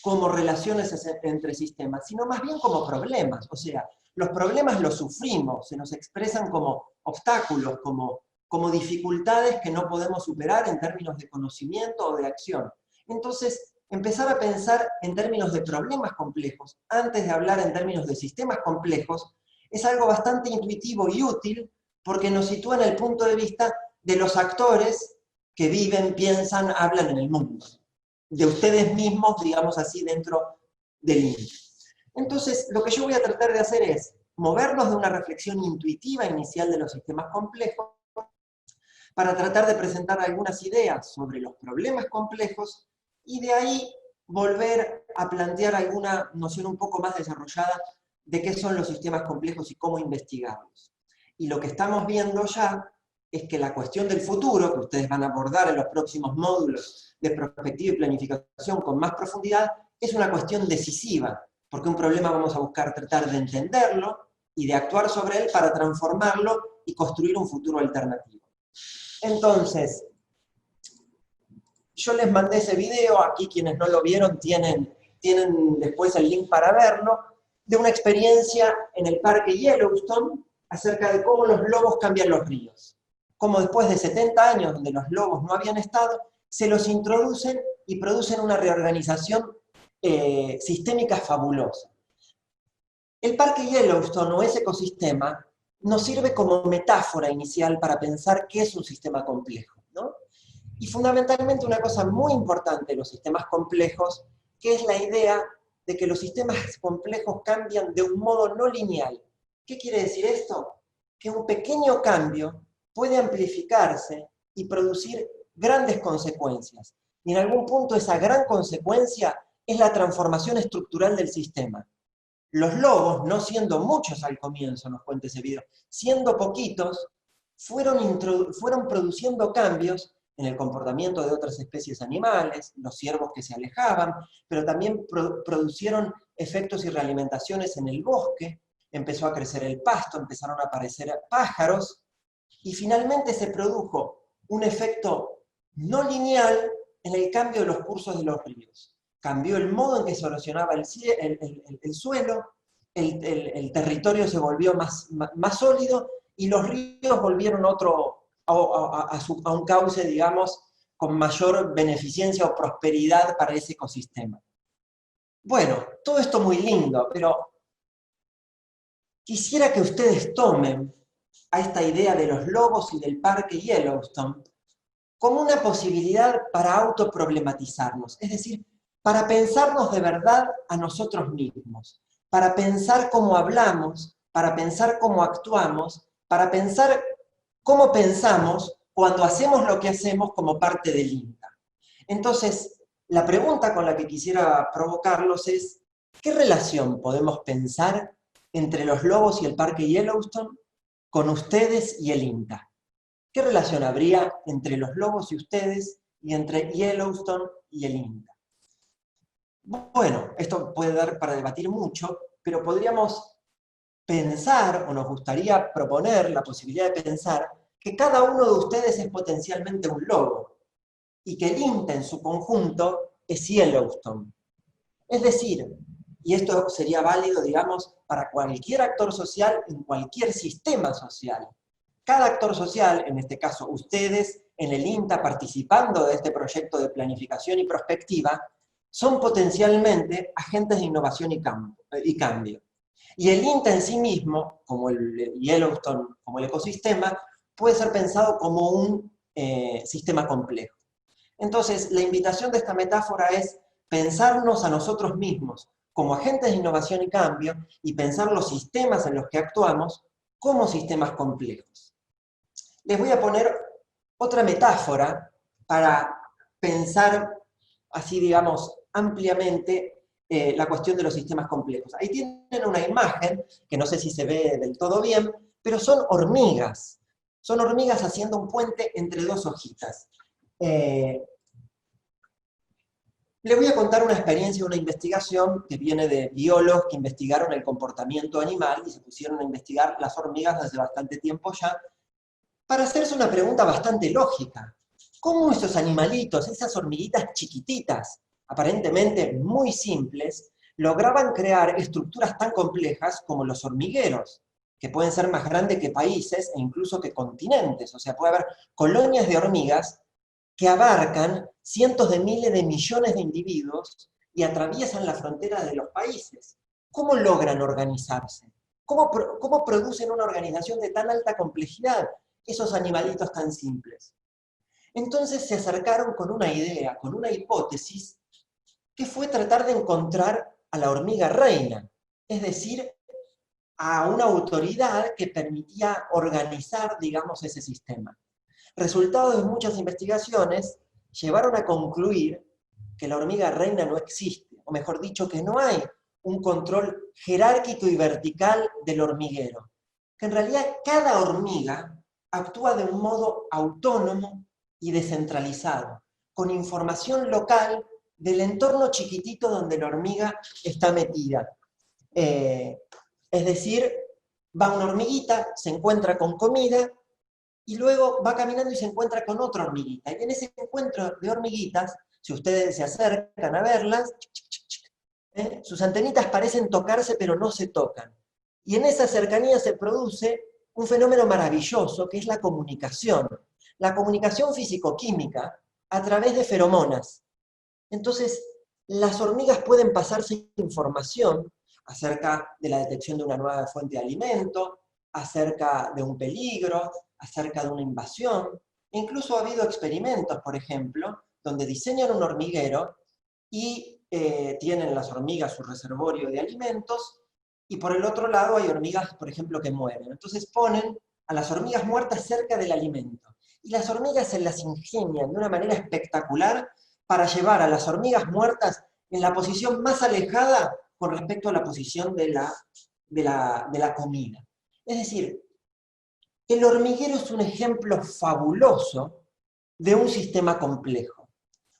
como relaciones entre sistemas, sino más bien como problemas. O sea, los problemas los sufrimos, se nos expresan como obstáculos, como dificultades que no podemos superar en términos de conocimiento o de acción. Entonces, empezar a pensar en términos de problemas complejos, antes de hablar en términos de sistemas complejos, es algo bastante intuitivo y útil, porque nos sitúa en el punto de vista de los actores que viven, piensan, hablan en el mundo. De ustedes mismos, digamos así, dentro del INE. Entonces, lo que yo voy a tratar de hacer es movernos de una reflexión intuitiva inicial de los sistemas complejos para tratar de presentar algunas ideas sobre los problemas complejos y de ahí volver a plantear alguna noción un poco más desarrollada de qué son los sistemas complejos y cómo investigarlos. Y lo que estamos viendo ya es que la cuestión del futuro, que ustedes van a abordar en los próximos módulos de perspectiva y planificación con más profundidad, es una cuestión decisiva, porque un problema vamos a buscar tratar de entenderlo y de actuar sobre él para transformarlo y construir un futuro alternativo. Entonces, yo les mandé ese video, aquí quienes no lo vieron tienen después el link para verlo, de una experiencia en el Parque Yellowstone acerca de cómo los lobos cambian los ríos. Cómo después de 70 años donde los lobos no habían estado, se los introducen y producen una reorganización sistémica fabulosa. El Parque Yellowstone o ese ecosistema nos sirve como metáfora inicial para pensar qué es un sistema complejo, ¿no? Y fundamentalmente una cosa muy importante de los sistemas complejos, que es la idea de que los sistemas complejos cambian de un modo no lineal. ¿Qué quiere decir esto? Que un pequeño cambio puede amplificarse y producir grandes consecuencias. Y en algún punto esa gran consecuencia es la transformación estructural del sistema. Los lobos, no siendo muchos al comienzo, nos cuenta ese video, siendo poquitos, fueron produciendo cambios en el comportamiento de otras especies animales, los ciervos que se alejaban, pero también producieron efectos y realimentaciones en el bosque, empezó a crecer el pasto, empezaron a aparecer pájaros, y finalmente se produjo un efecto no lineal en el cambio de los cursos de los ríos. cambió el modo en que se erosionaba el suelo, el territorio se volvió más sólido, y los ríos volvieron a un cauce, digamos, con mayor beneficencia o prosperidad para ese ecosistema. Bueno, todo esto muy lindo, pero quisiera que ustedes tomen a esta idea de los lobos y del parque Yellowstone como una posibilidad para autoproblematizarnos, es decir, para pensarnos de verdad a nosotros mismos, para pensar cómo hablamos, para pensar cómo actuamos, para pensar cómo pensamos cuando hacemos lo que hacemos como parte del INTA. Entonces, la pregunta con la que quisiera provocarlos es, ¿qué relación podemos pensar entre los lobos y el parque Yellowstone con ustedes y el INTA? ¿Qué relación habría entre los lobos y ustedes y entre Yellowstone y el INTA? Bueno, esto puede dar para debatir mucho, pero podríamos pensar, o nos gustaría proponer la posibilidad de pensar, que cada uno de ustedes es potencialmente un lobo, y que el INTA en su conjunto es Yellowstone. Es decir, y esto sería válido, digamos, para cualquier actor social en cualquier sistema social. Cada actor social, en este caso ustedes, en el INTA participando de este proyecto de planificación y prospectiva, son potencialmente agentes de innovación y cambio. Y el INTA en sí mismo, como el Yellowstone, como el ecosistema, puede ser pensado como un sistema complejo. Entonces, la invitación de esta metáfora es pensarnos a nosotros mismos como agentes de innovación y cambio, y pensar los sistemas en los que actuamos como sistemas complejos. Les voy a poner otra metáfora para pensar, así digamos, ampliamente la cuestión de los sistemas complejos. Ahí tienen una imagen, que no sé si se ve del todo bien, pero son hormigas. Son hormigas haciendo un puente entre dos hojitas. Les voy a contar una experiencia, una investigación que viene de biólogos que investigaron el comportamiento animal y se pusieron a investigar las hormigas desde bastante tiempo ya, para hacerse una pregunta bastante lógica. ¿Cómo esos animalitos, esas hormiguitas chiquititas, aparentemente muy simples, lograban crear estructuras tan complejas como los hormigueros, que pueden ser más grandes que países e incluso que continentes? O sea, puede haber colonias de hormigas que abarcan cientos de miles de millones de individuos y atraviesan la frontera de los países. ¿Cómo logran organizarse? ¿Cómo producen una organización de tan alta complejidad esos animalitos tan simples? Entonces se acercaron con una idea, con una hipótesis, que fue tratar de encontrar a la hormiga reina, es decir, a una autoridad que permitía organizar, digamos, ese sistema. Resultados de muchas investigaciones llevaron a concluir que la hormiga reina no existe, o mejor dicho, que no hay un control jerárquico y vertical del hormiguero. Que en realidad cada hormiga actúa de un modo autónomo y descentralizado, con información local del entorno chiquitito donde la hormiga está metida. Es decir, va una hormiguita, se encuentra con comida, y luego va caminando y se encuentra con otra hormiguita. Y en ese encuentro de hormiguitas, si ustedes se acercan a verlas, sus antenitas parecen tocarse, pero no se tocan. Y en esa cercanía se produce un fenómeno maravilloso, que es la comunicación físico-química a través de feromonas. Entonces, las hormigas pueden pasarse información acerca de la detección de una nueva fuente de alimento, acerca de un peligro, acerca de una invasión. Incluso ha habido experimentos, por ejemplo, donde diseñan un hormiguero y tienen las hormigas su reservorio de alimentos, y por el otro lado hay hormigas, por ejemplo, que mueren. Entonces ponen a las hormigas muertas cerca del alimento, y las hormigas se las ingenian de una manera espectacular para llevar a las hormigas muertas en la posición más alejada con respecto a la posición de la comida. Es decir, el hormiguero es un ejemplo fabuloso de un sistema complejo,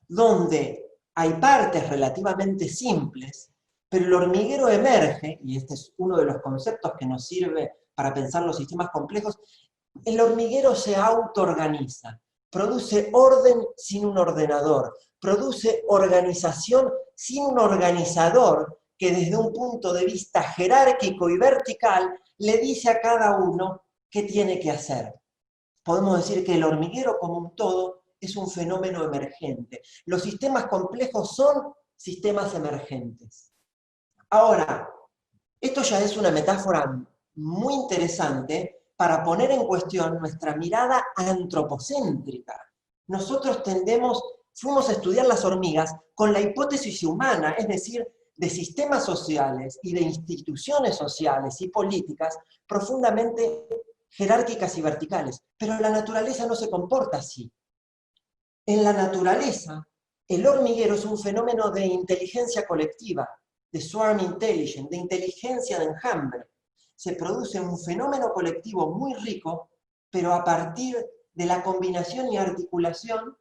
donde hay partes relativamente simples, pero el hormiguero emerge, y este es uno de los conceptos que nos sirve para pensar los sistemas complejos. El hormiguero se autoorganiza, produce orden sin un ordenador, produce organización sin un organizador que desde un punto de vista jerárquico y vertical le dice a cada uno qué tiene que hacer. Podemos decir que el hormiguero como un todo es un fenómeno emergente. Los sistemas complejos son sistemas emergentes. Ahora, esto ya es una metáfora muy interesante para poner en cuestión nuestra mirada antropocéntrica. Nosotros fuimos a estudiar las hormigas con la hipótesis humana, es decir, de sistemas sociales y de instituciones sociales y políticas profundamente jerárquicas y verticales. Pero la naturaleza no se comporta así. En la naturaleza, el hormiguero es un fenómeno de inteligencia colectiva, de swarm intelligence, de inteligencia de enjambre. Se produce un fenómeno colectivo muy rico, pero a partir de la combinación y articulación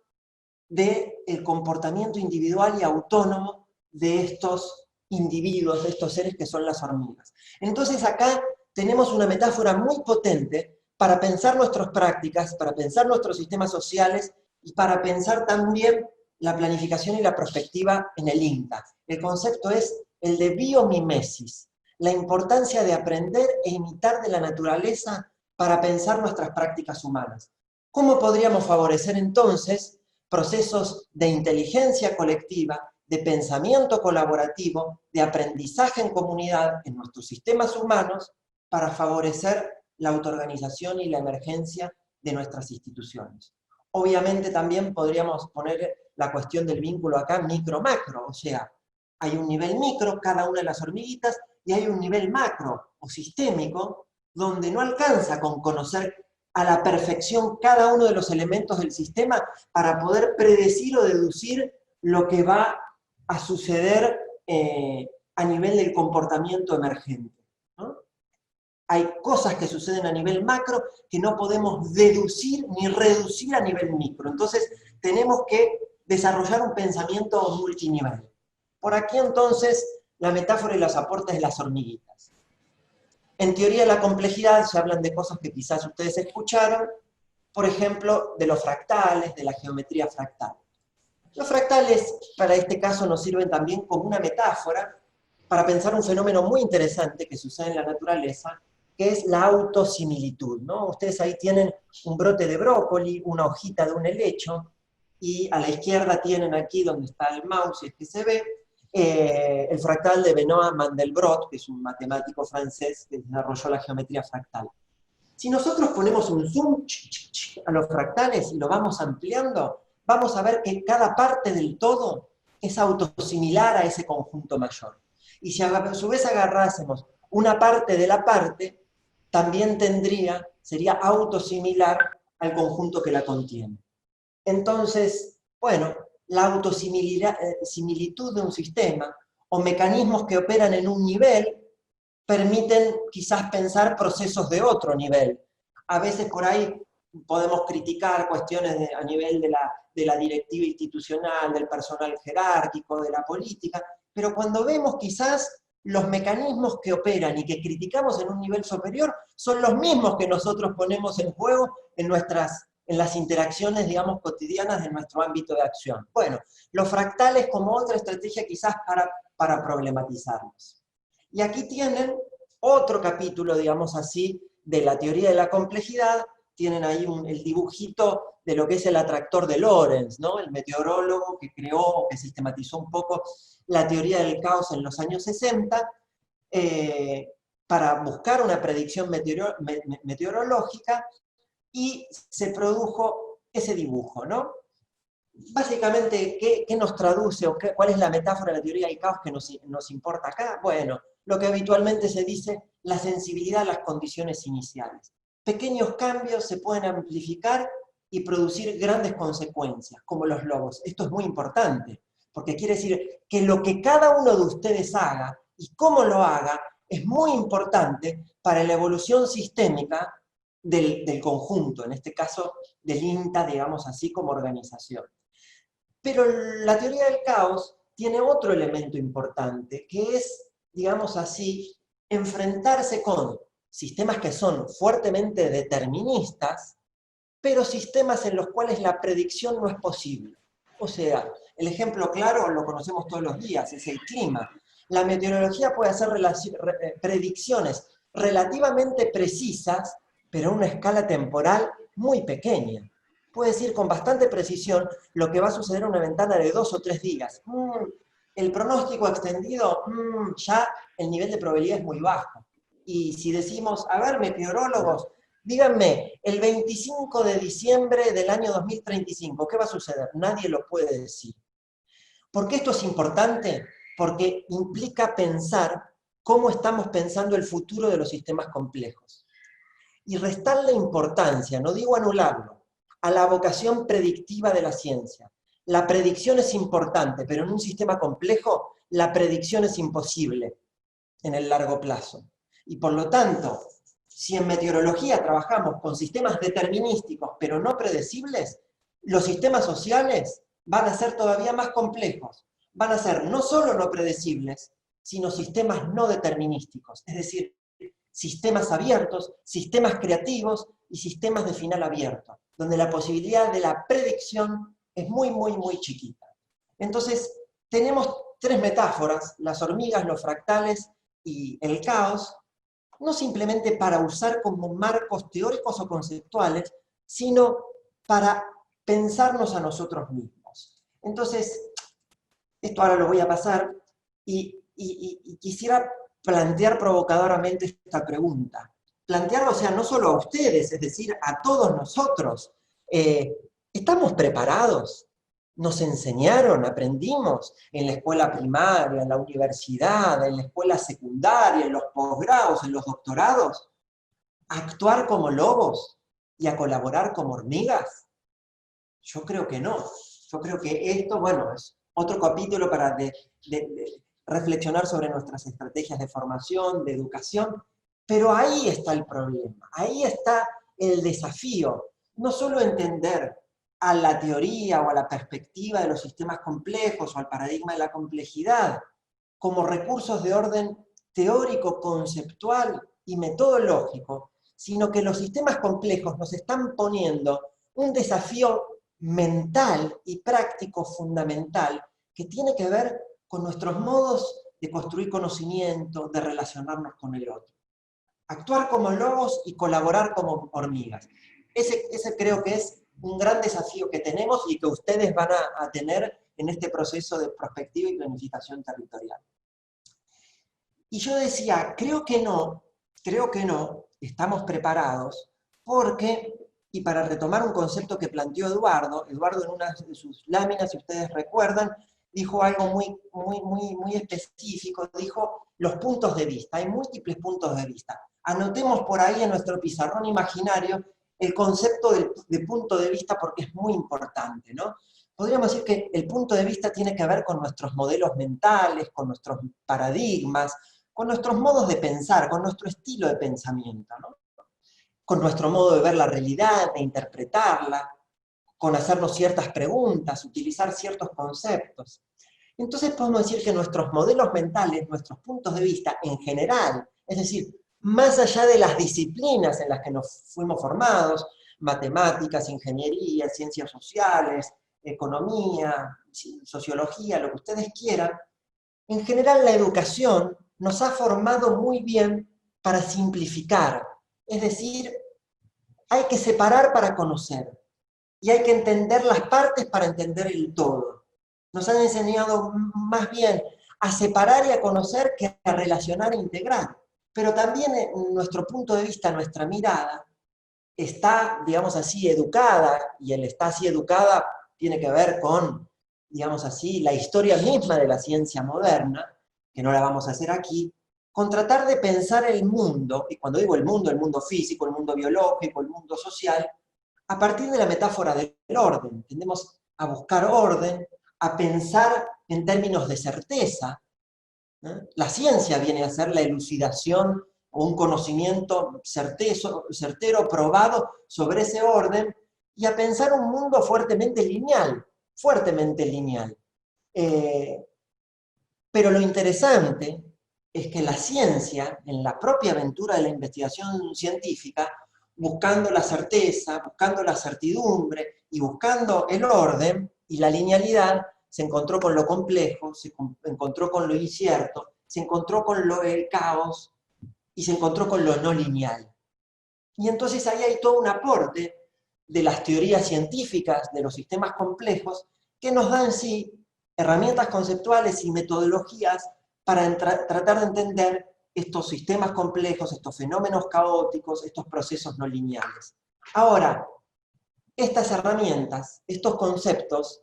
del comportamiento individual y autónomo de estos individuos, de estos seres que son las hormigas. Entonces acá tenemos una metáfora muy potente para pensar nuestras prácticas, para pensar nuestros sistemas sociales y para pensar también la planificación y la prospectiva en el INTA. El concepto es el de biomimesis, la importancia de aprender e imitar de la naturaleza para pensar nuestras prácticas humanas. ¿Cómo podríamos favorecer entonces procesos de inteligencia colectiva, de pensamiento colaborativo, de aprendizaje en comunidad en nuestros sistemas humanos para favorecer la autoorganización y la emergencia de nuestras instituciones? Obviamente también podríamos poner la cuestión del vínculo acá micro-macro, o sea, hay un nivel micro, cada una de las hormiguitas, y hay un nivel macro o sistémico, donde no alcanza con conocer a la perfección cada uno de los elementos del sistema para poder predecir o deducir lo que va a suceder a nivel del comportamiento emergente, ¿no? Hay cosas que suceden a nivel macro que no podemos deducir ni reducir a nivel micro. Entonces tenemos que desarrollar un pensamiento multinivel. Por aquí entonces la metáfora y los aportes de las hormiguitas. En teoría de la complejidad se hablan de cosas que quizás ustedes escucharon, por ejemplo, de los fractales, de la geometría fractal. Los fractales, para este caso, nos sirven también como una metáfora para pensar un fenómeno muy interesante que sucede en la naturaleza, que es la autosimilitud, ¿no? Ustedes ahí tienen un brote de brócoli, una hojita de un helecho, y a la izquierda tienen aquí donde está el mouse, si es que se ve, el fractal de Benoît Mandelbrot, que es un matemático francés que desarrolló la geometría fractal. Si nosotros ponemos un zoom a los fractales y lo vamos ampliando, vamos a ver que cada parte del todo es autosimilar a ese conjunto mayor. Y si a su vez agarrásemos una parte de la parte, también sería autosimilar al conjunto que la contiene. Entonces, bueno, la autosimilitud de un sistema o mecanismos que operan en un nivel permiten quizás pensar procesos de otro nivel. A veces por ahí podemos criticar cuestiones a nivel de la directiva institucional, del personal jerárquico, de la política, pero cuando vemos quizás los mecanismos que operan y que criticamos en un nivel superior son los mismos que nosotros ponemos en juego en las interacciones, digamos, cotidianas de nuestro ámbito de acción. Bueno, los fractales como otra estrategia quizás para problematizarlos. Y aquí tienen otro capítulo, digamos así, de la teoría de la complejidad. Tienen ahí el dibujito de lo que es el atractor de Lorentz, ¿no? El meteorólogo que creó, que sistematizó un poco la teoría del caos en los años 60, para buscar una predicción meteorológica, y se produjo ese dibujo, ¿no? Básicamente, ¿qué nos traduce o cuál es la metáfora de la teoría del caos que nos importa acá? Bueno, lo que habitualmente se dice, la sensibilidad a las condiciones iniciales. Pequeños cambios se pueden amplificar y producir grandes consecuencias, como los lobos. Esto es muy importante, porque quiere decir que lo que cada uno de ustedes haga y cómo lo haga es muy importante para la evolución sistémica del conjunto, en este caso del INTA, digamos así, como organización. Pero la teoría del caos tiene otro elemento importante, que es, digamos así, enfrentarse con sistemas que son fuertemente deterministas pero sistemas en los cuales la predicción no es posible. O sea, el ejemplo claro lo conocemos todos los días, es el clima. La meteorología puede hacer predicciones relativamente precisas, pero a una escala temporal muy pequeña. Puede decir con bastante precisión lo que va a suceder en una ventana de 2 o 3 días. El pronóstico extendido, ya el nivel de probabilidad es muy bajo. Y si decimos, a ver, meteorólogos, díganme, el 25 de diciembre del año 2035, ¿qué va a suceder? Nadie lo puede decir. ¿Por qué esto es importante? Porque implica pensar cómo estamos pensando el futuro de los sistemas complejos. Y restarle importancia, no digo anularlo, a la vocación predictiva de la ciencia. La predicción es importante, pero en un sistema complejo, la predicción es imposible en el largo plazo. Y por lo tanto, si en meteorología trabajamos con sistemas determinísticos, pero no predecibles, los sistemas sociales van a ser todavía más complejos. Van a ser no solo no predecibles, sino sistemas no determinísticos, es decir, sistemas abiertos, sistemas creativos y sistemas de final abierto, donde la posibilidad de la predicción es muy, muy, muy chiquita. Entonces, tenemos 3 metáforas, las hormigas, los fractales y el caos, no simplemente para usar como marcos teóricos o conceptuales, sino para pensarnos a nosotros mismos. Entonces, esto ahora lo voy a pasar y quisiera plantear provocadoramente esta pregunta. Plantearlo, o sea, no solo a ustedes, es decir, a todos nosotros. ¿Estamos preparados? ¿Nos enseñaron, aprendimos en la escuela primaria, en la universidad, en la escuela secundaria, en los posgrados, en los doctorados, a actuar como lobos y a colaborar como hormigas? Yo creo que no. Yo creo que esto, bueno, es otro capítulo para reflexionar sobre nuestras estrategias de formación, de educación, pero ahí está el problema, ahí está el desafío, no solo entender a la teoría o a la perspectiva de los sistemas complejos o al paradigma de la complejidad como recursos de orden teórico, conceptual y metodológico, sino que los sistemas complejos nos están poniendo un desafío mental y práctico fundamental que tiene que ver con nuestros modos de construir conocimiento, de relacionarnos con el otro. Actuar como lobos y colaborar como hormigas. Ese creo que es un gran desafío que tenemos y que ustedes van a tener en este proceso de prospectiva y planificación territorial. Y yo decía, creo que no, estamos preparados porque, y para retomar un concepto que planteó Eduardo en una de sus láminas, si ustedes recuerdan, dijo algo muy específico, dijo los puntos de vista, hay múltiples puntos de vista. Anotemos por ahí en nuestro pizarrón imaginario el concepto de punto de vista porque es muy importante, ¿no? Podríamos decir que el punto de vista tiene que ver con nuestros modelos mentales, con nuestros paradigmas, con nuestros modos de pensar, con nuestro estilo de pensamiento, ¿no? Con nuestro modo de ver la realidad, de interpretarla, con hacernos ciertas preguntas, utilizar ciertos conceptos. Entonces podemos decir que nuestros modelos mentales, nuestros puntos de vista en general, es decir, más allá de las disciplinas en las que nos fuimos formados, matemáticas, ingeniería, ciencias sociales, economía, sociología, lo que ustedes quieran, en general la educación nos ha formado muy bien para simplificar, es decir, hay que separar para conocer, y hay que entender las partes para entender el todo. Nos han enseñado más bien a separar y a conocer que a relacionar e integrar. Pero también nuestro punto de vista, nuestra mirada, está, digamos así, educada, y el está así educada tiene que ver con, digamos así, la historia misma de la ciencia moderna, que no la vamos a hacer aquí, con tratar de pensar el mundo, y cuando digo el mundo físico, el mundo biológico, el mundo social, a partir de la metáfora del orden. Tendemos a buscar orden, a pensar en términos de certeza. La ciencia viene a ser la elucidación o un conocimiento certero, probado sobre ese orden, y a pensar un mundo fuertemente lineal. Pero lo interesante es que la ciencia, en la propia aventura de la investigación científica, buscando la certeza, buscando la certidumbre y buscando el orden y la linealidad, se encontró con lo complejo, se encontró con lo incierto, se encontró con el caos y se encontró con lo no lineal. Y entonces ahí hay todo un aporte de las teorías científicas de los sistemas complejos que nos dan sí herramientas conceptuales y metodologías para tratar de entender estos sistemas complejos, estos fenómenos caóticos, estos procesos no lineales. Ahora, estas herramientas, estos conceptos,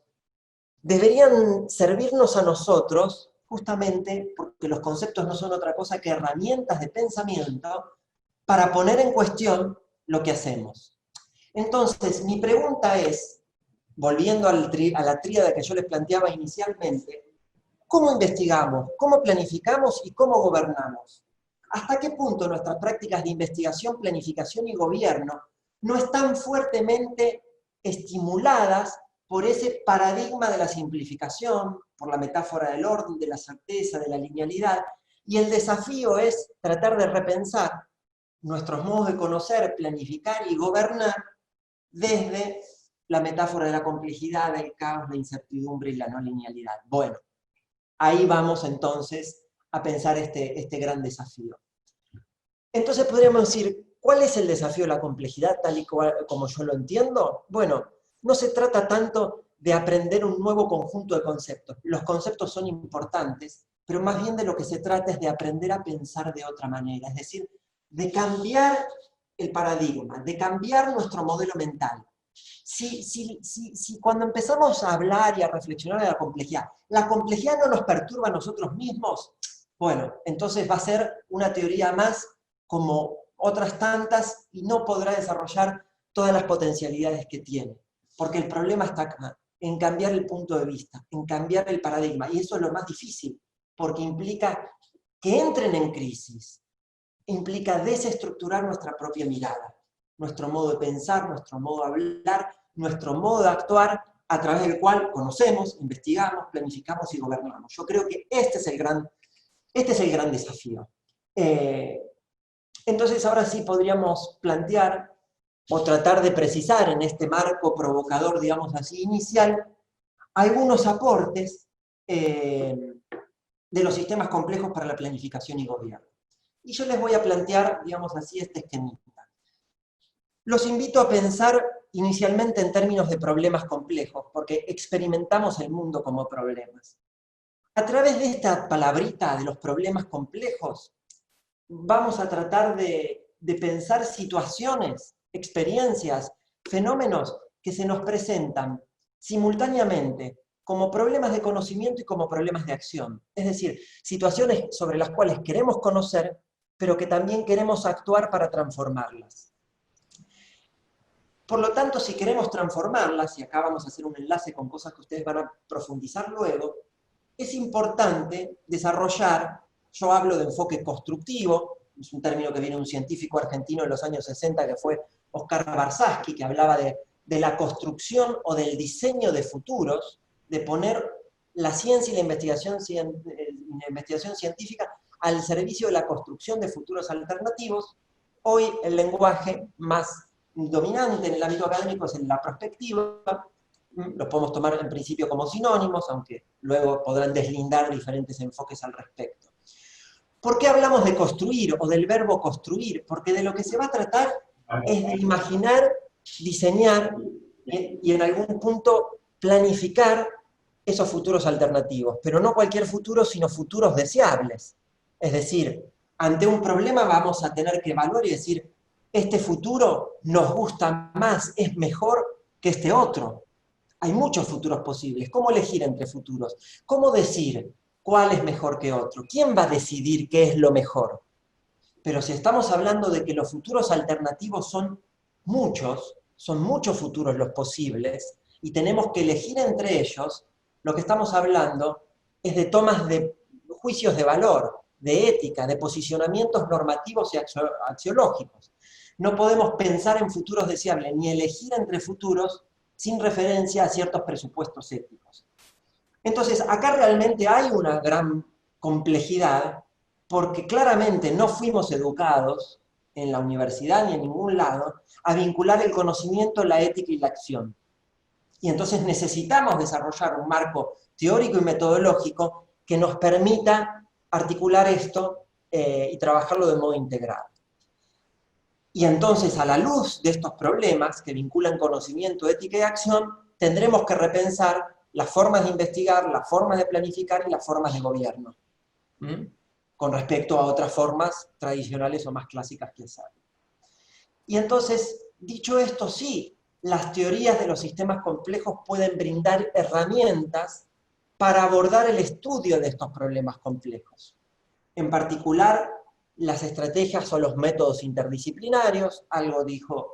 deberían servirnos a nosotros justamente porque los conceptos no son otra cosa que herramientas de pensamiento para poner en cuestión lo que hacemos. Entonces, mi pregunta es, volviendo a la tríada que yo les planteaba inicialmente, ¿cómo investigamos, cómo planificamos y cómo gobernamos? ¿Hasta qué punto nuestras prácticas de investigación, planificación y gobierno no están fuertemente estimuladas por ese paradigma de la simplificación, por la metáfora del orden, de la certeza, de la linealidad? Y el desafío es tratar de repensar nuestros modos de conocer, planificar y gobernar desde la metáfora de la complejidad, del caos, la incertidumbre y la no linealidad. Bueno, ahí vamos entonces a pensar este gran desafío. Entonces podríamos decir, ¿cuál es el desafío de la complejidad tal y como yo lo entiendo? Bueno, no se trata tanto de aprender un nuevo conjunto de conceptos. Los conceptos son importantes, pero más bien de lo que se trata es de aprender a pensar de otra manera, es decir, de cambiar el paradigma, de cambiar nuestro modelo mental. Si cuando empezamos a hablar y a reflexionar de la complejidad no nos perturba a nosotros mismos, bueno, entonces va a ser una teoría más como otras tantas y no podrá desarrollar todas las potencialidades que tiene. Porque el problema está acá, en cambiar el punto de vista, en cambiar el paradigma. Y eso es lo más difícil, porque implica que entren en crisis, implica desestructurar nuestra propia mirada, nuestro modo de pensar, nuestro modo de hablar, nuestro modo de actuar, a través del cual conocemos, investigamos, planificamos y gobernamos. Yo creo que este es el gran desafío. Entonces ahora sí podríamos plantear o tratar de precisar en este marco provocador, digamos así, inicial, algunos aportes de los sistemas complejos para la planificación y gobierno. Y yo les voy a plantear, digamos así, este esquemita. Los invito a pensar inicialmente en términos de problemas complejos, porque experimentamos el mundo como problemas. A través de esta palabrita de los problemas complejos, vamos a tratar de pensar situaciones, experiencias, fenómenos que se nos presentan simultáneamente como problemas de conocimiento y como problemas de acción. Es decir, situaciones sobre las cuales queremos conocer, pero que también queremos actuar para transformarlas. Por lo tanto, si queremos transformarlas, y acá vamos a hacer un enlace con cosas que ustedes van a profundizar luego, es importante desarrollar, yo hablo de enfoque constructivo, es un término que viene de un científico argentino de los años 60 que fue Oscar Barsaski, que hablaba de la construcción o del diseño de futuros, de poner la ciencia y la investigación científica al servicio de la construcción de futuros alternativos. Hoy el lenguaje más dominante en el ámbito académico es la prospectiva, los podemos tomar en principio como sinónimos, aunque luego podrán deslindar diferentes enfoques al respecto. ¿Por qué hablamos de construir o del verbo construir? Porque de lo que se va a tratar es de imaginar, diseñar y en algún punto planificar esos futuros alternativos, pero no cualquier futuro, sino futuros deseables. Es decir, ante un problema vamos a tener que evaluar y decir, este futuro nos gusta más, es mejor que este otro. Hay muchos futuros posibles. ¿Cómo elegir entre futuros? ¿Cómo decir cuál es mejor que otro? ¿Quién va a decidir qué es lo mejor? Pero si estamos hablando de que los futuros alternativos son muchos futuros los posibles, y tenemos que elegir entre ellos, lo que estamos hablando es de tomas de juicios de valor, de ética, de posicionamientos normativos y axiológicos. No podemos pensar en futuros deseables, ni elegir entre futuros sin referencia a ciertos presupuestos éticos. Entonces, acá realmente hay una gran complejidad, porque claramente no fuimos educados en la universidad ni en ningún lado, a vincular el conocimiento, la ética y la acción. Y entonces necesitamos desarrollar un marco teórico y metodológico que nos permita articular esto y trabajarlo de modo integrado. Y entonces, a la luz de estos problemas que vinculan conocimiento, ética y acción, tendremos que repensar las formas de investigar, las formas de planificar y las formas de gobierno, con respecto a otras formas tradicionales o más clásicas que hacer. Y entonces, dicho esto, sí, las teorías de los sistemas complejos pueden brindar herramientas para abordar el estudio de estos problemas complejos. En particular, las estrategias o los métodos interdisciplinarios, algo dijo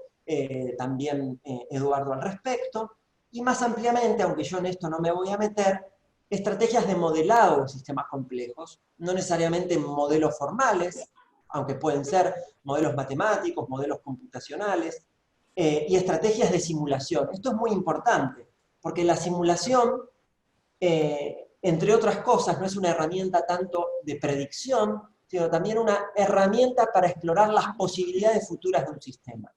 también Eduardo al respecto, y más ampliamente, aunque yo en esto no me voy a meter, estrategias de modelado de sistemas complejos, no necesariamente modelos formales, aunque pueden ser modelos matemáticos, modelos computacionales, y estrategias de simulación. Esto es muy importante, porque la simulación, entre otras cosas, no es una herramienta tanto de predicción, sino también una herramienta para explorar las posibilidades futuras de un sistema.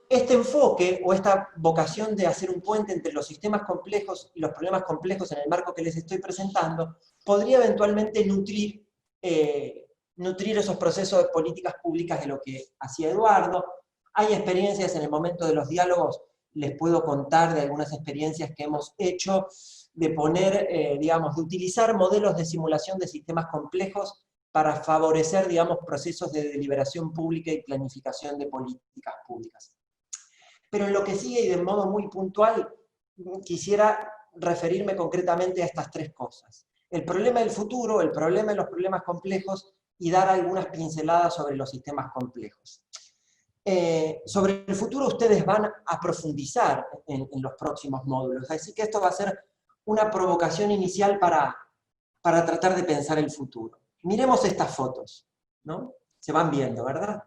Este enfoque, o esta vocación de hacer un puente entre los sistemas complejos y los problemas complejos en el marco que les estoy presentando, podría eventualmente nutrir esos procesos de políticas públicas de lo que hacía Eduardo. Hay experiencias en el momento de los diálogos, les puedo contar de algunas experiencias que hemos hecho, de poner, digamos, de utilizar modelos de simulación de sistemas complejos para favorecer, digamos, procesos de deliberación pública y planificación de políticas públicas. Pero en lo que sigue, y de modo muy puntual, quisiera referirme concretamente a estas tres cosas. El problema del futuro, el problema de los problemas complejos, y dar algunas pinceladas sobre los sistemas complejos. Sobre el futuro ustedes van a profundizar en los próximos módulos, así que esto va a ser una provocación inicial para tratar de pensar el futuro. Miremos estas fotos, ¿no? Se van viendo, ¿verdad?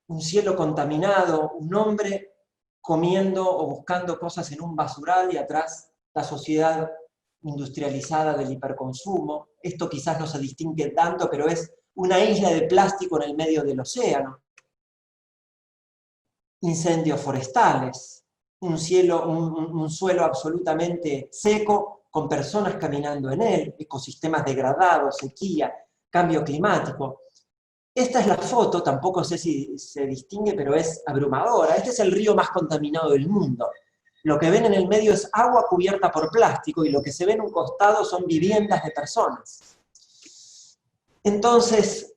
Un cielo contaminado, un hombre comiendo o buscando cosas en un basural y atrás la sociedad industrializada del hiperconsumo. Esto quizás no se distingue tanto, pero es una isla de plástico en el medio del océano. Incendios forestales, un suelo absolutamente seco, con personas caminando en él, ecosistemas degradados, sequía, cambio climático. Esta es la foto, tampoco sé si se distingue, pero es abrumadora. Este es el río más contaminado del mundo. Lo que ven en el medio es agua cubierta por plástico, y lo que se ve en un costado son viviendas de personas. Entonces,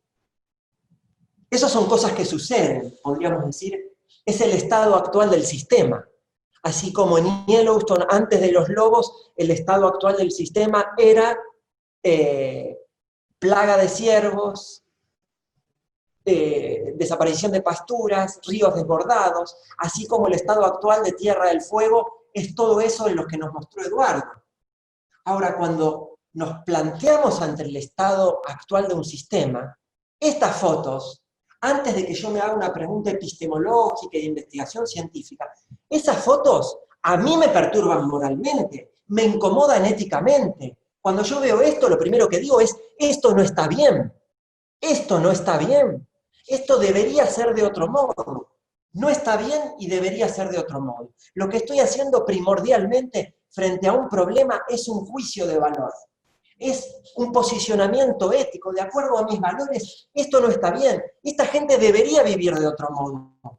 esas son cosas que suceden, podríamos decir. Es el estado actual del sistema. Así como en Yellowstone, antes de los lobos, el estado actual del sistema era plaga de ciervos, desaparición de pasturas, ríos desbordados, así como el estado actual de Tierra del Fuego, es todo eso en lo que nos mostró Eduardo. Ahora, cuando nos planteamos ante el estado actual de un sistema, estas fotos, antes de que yo me haga una pregunta epistemológica y de investigación científica, esas fotos a mí me perturban moralmente, me incomodan éticamente. Cuando yo veo esto, lo primero que digo es, esto no está bien, esto no está bien, esto debería ser de otro modo. No está bien y debería ser de otro modo. Lo que estoy haciendo primordialmente frente a un problema es un juicio de valor. Es un posicionamiento ético, de acuerdo a mis valores, esto no está bien, esta gente debería vivir de otro modo.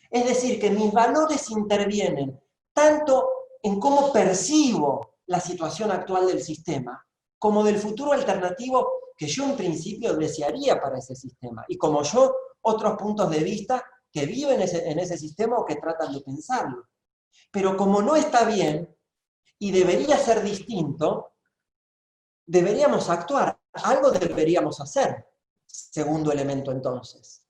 Es decir, que mis valores intervienen tanto en cómo percibo la situación actual del sistema, como del futuro alternativo que yo en principio desearía para ese sistema, y como yo, otros puntos de vista que viven en ese sistema o que tratan de pensarlo. Pero como no está bien, y debería ser distinto, deberíamos actuar, algo deberíamos hacer. Segundo elemento entonces.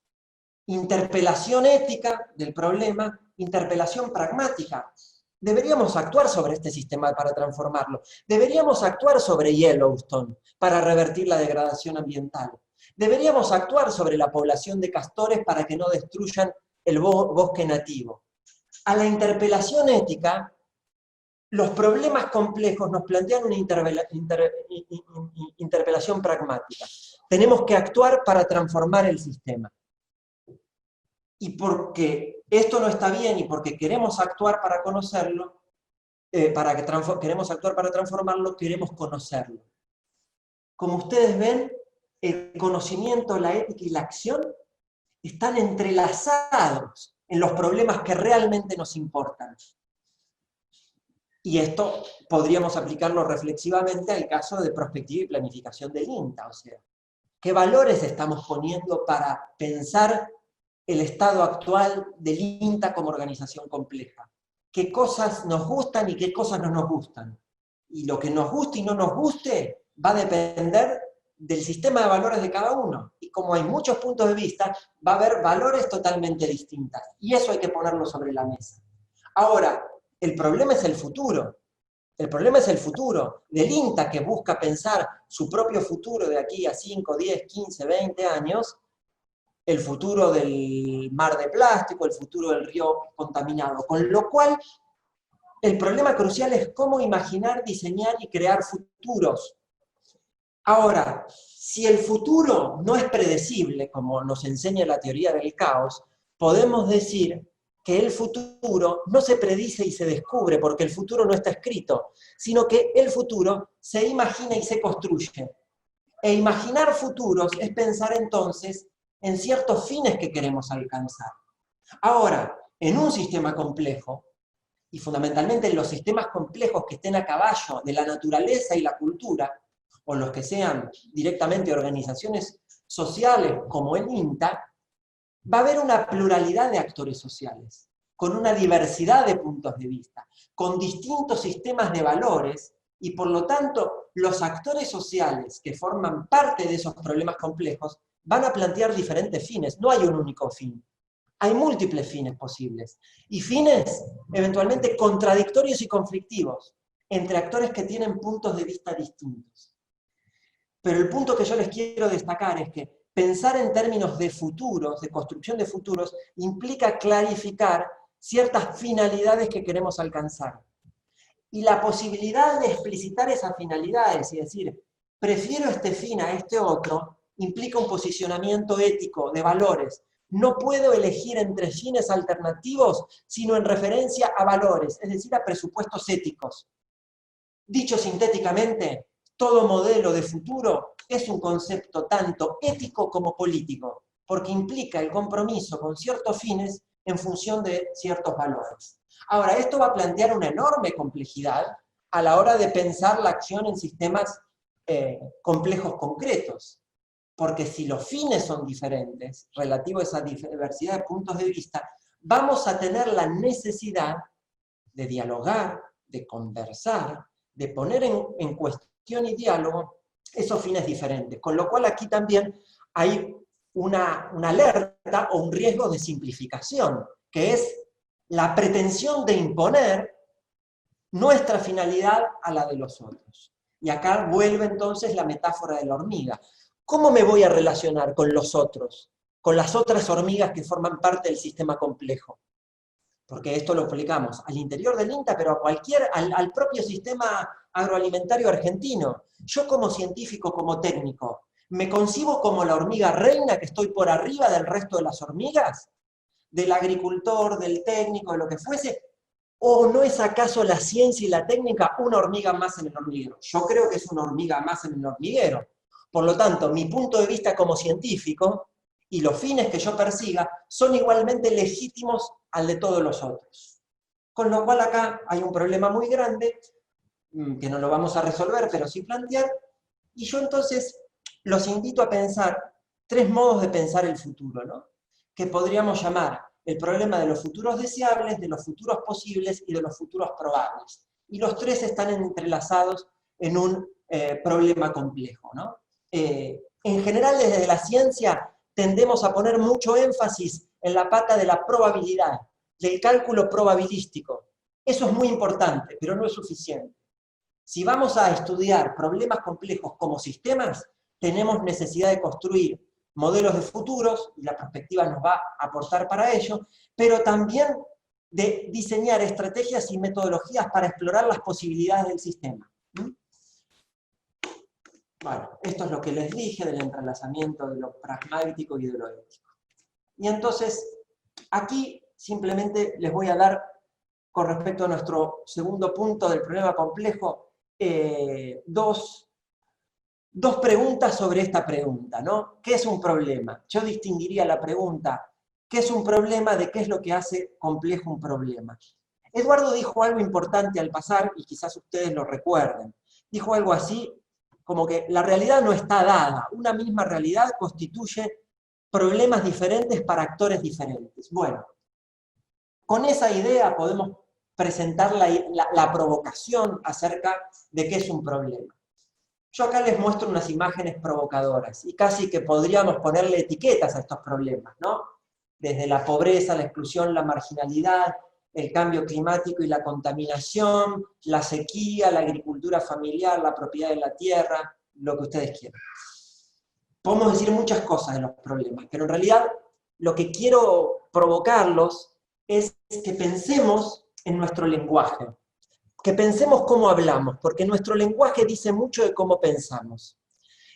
Interpelación ética del problema, interpelación pragmática. Deberíamos actuar sobre este sistema para transformarlo. Deberíamos actuar sobre Yellowstone para revertir la degradación ambiental. Deberíamos actuar sobre la población de castores para que no destruyan el bosque nativo. A la interpelación ética, los problemas complejos nos plantean una interpelación pragmática. tenemos que actuar para transformar el sistema. Y porque esto no está bien y porque queremos actuar para conocerlo, queremos actuar para transformarlo, queremos conocerlo. Como ustedes ven, el conocimiento, la ética y la acción están entrelazados en los problemas que realmente nos importan. Y esto podríamos aplicarlo reflexivamente al caso de prospectiva y planificación del INTA, o sea, ¿qué valores estamos poniendo para pensar el estado actual del INTA como organización compleja? ¿Qué cosas nos gustan y qué cosas no nos gustan? Y lo que nos guste y no nos guste va a depender del sistema de valores de cada uno. Y como hay muchos puntos de vista, va a haber valores totalmente distintos. Y eso hay que ponerlo sobre la mesa. Ahora, el problema es el futuro. El problema es el futuro del INTA, que busca pensar su propio futuro de aquí a 5, 10, 15, 20 años, el futuro del mar de plástico, el futuro del río contaminado. Con lo cual, el problema crucial es cómo imaginar, diseñar y crear futuros. Ahora, si el futuro no es predecible, como nos enseña la teoría del caos, podemos decir que el futuro no se predice y se descubre, porque el futuro no está escrito, sino que el futuro se imagina y se construye. E imaginar futuros es pensar entonces en ciertos fines que queremos alcanzar. Ahora, en un sistema complejo, y fundamentalmente en los sistemas complejos que estén a caballo de la naturaleza y la cultura, o los que sean directamente organizaciones sociales como el INTA, va a haber una pluralidad de actores sociales, con una diversidad de puntos de vista, con distintos sistemas de valores, y por lo tanto los actores sociales que forman parte de esos problemas complejos van a plantear diferentes fines. No hay un único fin, hay múltiples fines posibles, y fines eventualmente contradictorios y conflictivos entre actores que tienen puntos de vista distintos. Pero el punto que yo les quiero destacar es que pensar en términos de futuros, de construcción de futuros, implica clarificar ciertas finalidades que queremos alcanzar. Y la posibilidad de explicitar esas finalidades y decir, prefiero este fin a este otro, implica un posicionamiento ético de valores. No puedo elegir entre fines alternativos, sino en referencia a valores, es decir, a presupuestos éticos. Dicho sintéticamente, todo modelo de futuro es un concepto tanto ético como político, porque implica el compromiso con ciertos fines en función de ciertos valores. Ahora, esto va a plantear una enorme complejidad a la hora de pensar la acción en sistemas complejos concretos, porque si los fines son diferentes, relativos a esa diversidad de puntos de vista, vamos a tener la necesidad de dialogar, de conversar, de poner en cuestión y diálogo esos fines diferentes. Con lo cual aquí también hay una alerta o un riesgo de simplificación, que es la pretensión de imponer nuestra finalidad a la de los otros. Y acá vuelve entonces la metáfora de la hormiga. ¿Cómo me voy a relacionar con los otros? Con las otras hormigas que forman parte del sistema complejo. Porque esto lo aplicamos al interior del INTA, pero a al propio sistema agroalimentario argentino. Yo como científico, como técnico, ¿me concibo como la hormiga reina, que estoy por arriba del resto de las hormigas? ¿Del agricultor, del técnico, de lo que fuese? ¿O no es acaso la ciencia y la técnica una hormiga más en el hormiguero? Yo creo que es una hormiga más en el hormiguero. Por lo tanto, mi punto de vista como científico y los fines que yo persiga son igualmente legítimos al de todos los otros. Con lo cual acá hay un problema muy grande, que no lo vamos a resolver, pero sí plantear, y yo entonces los invito a pensar tres modos de pensar el futuro, ¿no? Que podríamos llamar el problema de los futuros deseables, de los futuros posibles y de los futuros probables. Y los tres están entrelazados en un problema complejo, ¿no? En general, desde la ciencia tendemos a poner mucho énfasis en la pata de la probabilidad, del cálculo probabilístico. Eso es muy importante, pero no es suficiente. Si vamos a estudiar problemas complejos como sistemas, tenemos necesidad de construir modelos de futuros, y la perspectiva nos va a aportar para ello, pero también de diseñar estrategias y metodologías para explorar las posibilidades del sistema. Bueno, esto es lo que les dije del entrelazamiento de lo pragmático y de lo ético. Y entonces, aquí simplemente les voy a dar, con respecto a nuestro segundo punto del problema complejo, dos preguntas sobre esta pregunta, ¿no? ¿Qué es un problema? Yo distinguiría la pregunta, ¿qué es un problema?, de qué es lo que hace complejo un problema. Eduardo dijo algo importante al pasar, y quizás ustedes lo recuerden. Dijo algo así, como que la realidad no está dada. Una misma realidad constituye problemas diferentes para actores diferentes. Bueno, con esa idea podemos presentar la provocación acerca de qué es un problema. Yo acá les muestro unas imágenes provocadoras, y casi que podríamos ponerle etiquetas a estos problemas, ¿no? Desde la pobreza, la exclusión, la marginalidad, el cambio climático y la contaminación, la sequía, la agricultura familiar, la propiedad de la tierra, lo que ustedes quieran. Podemos decir muchas cosas de los problemas, pero en realidad lo que quiero provocarlos es que pensemos en nuestro lenguaje, que pensemos cómo hablamos, porque nuestro lenguaje dice mucho de cómo pensamos.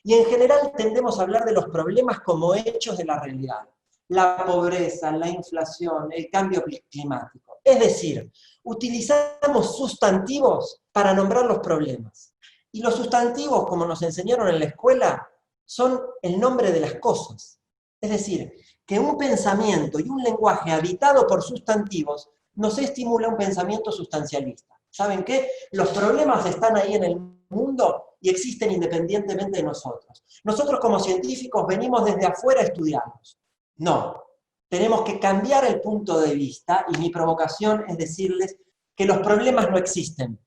Y en general tendemos a hablar de los problemas como hechos de la realidad. La pobreza, la inflación, el cambio climático. Es decir, utilizamos sustantivos para nombrar los problemas. Y los sustantivos, como nos enseñaron en la escuela, son el nombre de las cosas. Es decir, que un pensamiento y un lenguaje habitado por sustantivos nos estimula un pensamiento sustancialista. ¿Saben qué? Los problemas están ahí en el mundo y existen independientemente de nosotros. Nosotros como científicos venimos desde afuera a estudiarlos. No, tenemos que cambiar el punto de vista, y mi provocación es decirles que los problemas no existen.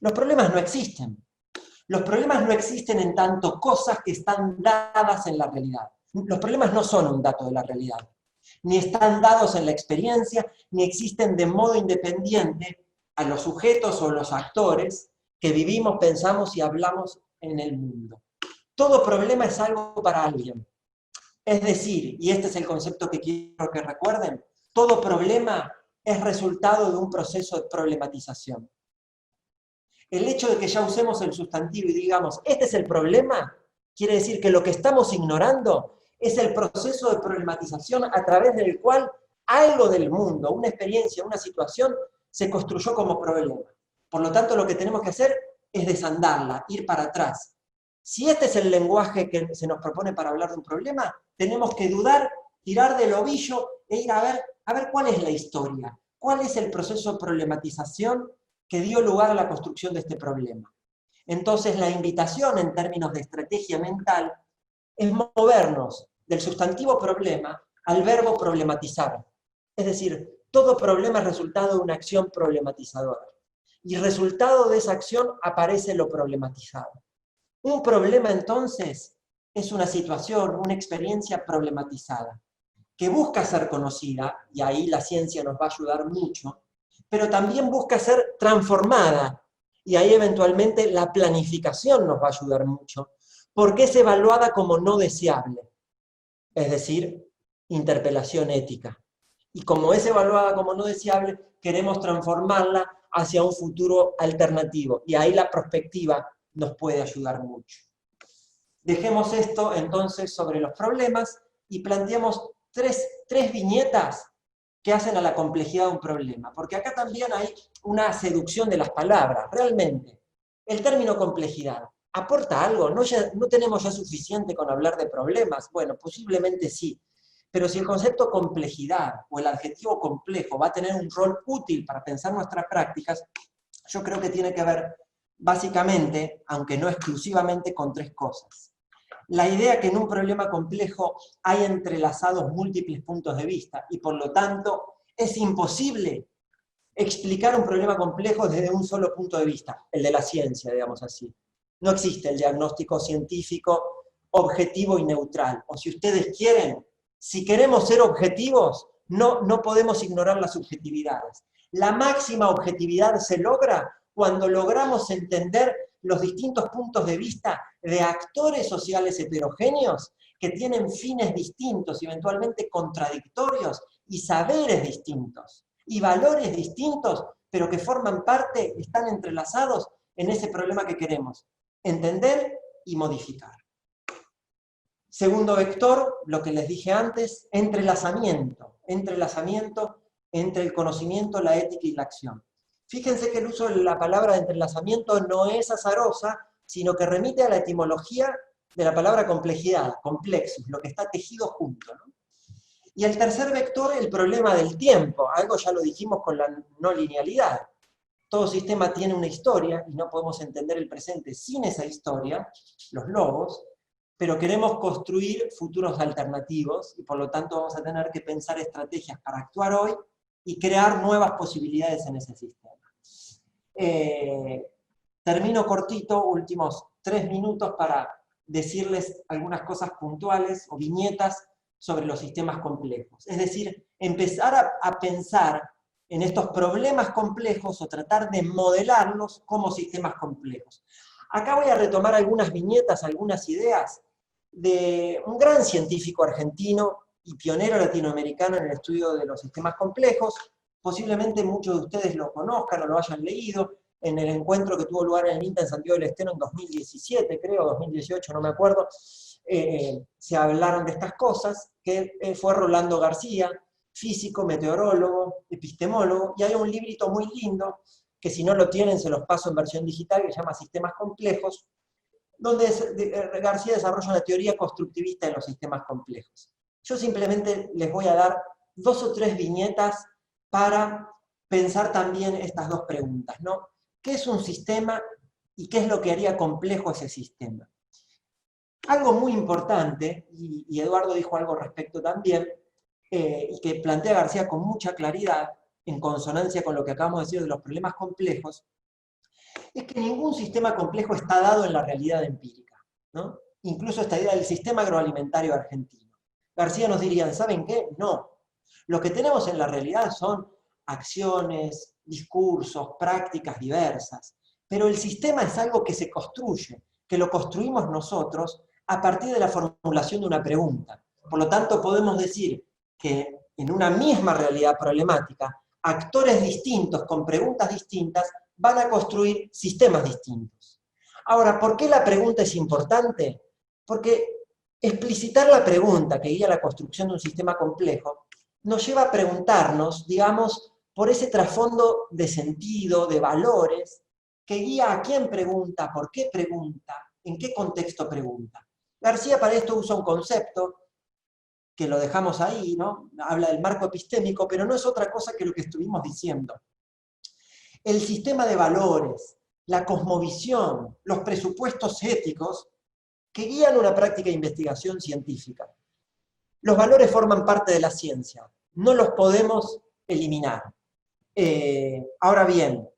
Los problemas no existen. Los problemas no existen en tanto cosas que están dadas en la realidad. Los problemas no son un dato de la realidad. Ni están dados en la experiencia, ni existen de modo independiente a los sujetos o los actores que vivimos, pensamos y hablamos en el mundo. Todo problema es algo para alguien. Es decir, y este es el concepto que quiero que recuerden, todo problema es resultado de un proceso de problematización. El hecho de que ya usemos el sustantivo y digamos, este es el problema, quiere decir que lo que estamos ignorando es el proceso de problematización a través del cual algo del mundo, una experiencia, una situación, se construyó como problema. Por lo tanto, lo que tenemos que hacer es desandarla, ir para atrás. Si este es el lenguaje que se nos propone para hablar de un problema, tenemos que dudar, tirar del ovillo e ir a ver cuál es la historia, cuál es el proceso de problematización que dio lugar a la construcción de este problema. Entonces, la invitación en términos de estrategia mental es movernos del sustantivo problema al verbo problematizar. Es decir, todo problema es resultado de una acción problematizadora. Y resultado de esa acción aparece lo problematizado. Un problema, entonces, es una situación, una experiencia problematizada, que busca ser conocida, y ahí la ciencia nos va a ayudar mucho, pero también busca ser transformada, y ahí eventualmente la planificación nos va a ayudar mucho, porque es evaluada como no deseable, es decir, interpelación ética. Y como es evaluada como no deseable, queremos transformarla hacia un futuro alternativo, y ahí la perspectiva nos puede ayudar mucho. Dejemos esto entonces sobre los problemas y planteamos tres viñetas que hacen a la complejidad de un problema, porque acá también hay una seducción de las palabras, realmente. El término complejidad, ¿aporta algo? ¿No tenemos ya suficiente con hablar de problemas? Bueno, posiblemente sí, pero si el concepto complejidad o el adjetivo complejo va a tener un rol útil para pensar nuestras prácticas, yo creo que tiene que ver básicamente, aunque no exclusivamente, con tres cosas. La idea que en un problema complejo hay entrelazados múltiples puntos de vista y por lo tanto es imposible explicar un problema complejo desde un solo punto de vista, el de la ciencia, digamos así. No existe el diagnóstico científico objetivo y neutral. O si ustedes quieren, si queremos ser objetivos, no podemos ignorar las subjetividades. La máxima objetividad se logra cuando logramos entender los distintos puntos de vista de actores sociales heterogéneos que tienen fines distintos, eventualmente contradictorios, y saberes distintos, y valores distintos, pero que forman parte, están entrelazados en ese problema que queremos. Entender y modificar. Segundo vector, lo que les dije antes, entrelazamiento entre el conocimiento, la ética y la acción. Fíjense que el uso de la palabra de entrelazamiento no es azarosa, sino que remite a la etimología de la palabra complejidad, complexus, lo que está tejido junto, ¿no? Y el tercer vector, el problema del tiempo, algo ya lo dijimos con la no linealidad. Todo sistema tiene una historia y no podemos entender el presente sin esa historia, los logos, pero queremos construir futuros alternativos y por lo tanto vamos a tener que pensar estrategias para actuar hoy y crear nuevas posibilidades en ese sistema. Termino cortito, últimos 3 minutos para decirles algunas cosas puntuales o viñetas sobre los sistemas complejos. Es decir, empezar a pensar en estos problemas complejos o tratar de modelarlos como sistemas complejos. Acá voy a retomar algunas viñetas, algunas ideas de un gran científico argentino y pionero latinoamericano en el estudio de los sistemas complejos. Posiblemente muchos de ustedes lo conozcan o lo hayan leído en el encuentro que tuvo lugar en el INTA en Santiago del Estero en 2017, creo, 2018, no me acuerdo. Se hablaron de estas cosas, que fue Rolando García, físico, meteorólogo, epistemólogo, y hay un librito muy lindo, que si no lo tienen se los paso en versión digital, que se llama Sistemas Complejos, donde García desarrolla una teoría constructivista de los sistemas complejos. Yo simplemente les voy a dar 2 o 3 viñetas para pensar también estas 2 preguntas, ¿no? ¿Qué es un sistema y qué es lo que haría complejo ese sistema? Algo muy importante, y Eduardo dijo algo al respecto también, y que plantea García con mucha claridad, en consonancia con lo que acabamos de decir de los problemas complejos, es que ningún sistema complejo está dado en la realidad empírica, ¿no? Incluso esta idea del sistema agroalimentario argentino. García nos diría, ¿saben qué? No. Lo que tenemos en la realidad son acciones, discursos, prácticas diversas, pero el sistema es algo que se construye, que lo construimos nosotros a partir de la formulación de una pregunta. Por lo tanto, podemos decir que en una misma realidad problemática, actores distintos con preguntas distintas van a construir sistemas distintos. Ahora, ¿por qué la pregunta es importante? Porque explicitar la pregunta que guía la construcción de un sistema complejo nos lleva a preguntarnos, digamos, por ese trasfondo de sentido, de valores, que guía a quién pregunta, por qué pregunta, en qué contexto pregunta. García para esto usa un concepto que lo dejamos ahí, ¿no? Habla del marco epistémico, pero no es otra cosa que lo que estuvimos diciendo. El sistema de valores, la cosmovisión, los presupuestos éticos que guían una práctica de investigación científica. Los valores forman parte de la ciencia, no los podemos eliminar. Ahora bien,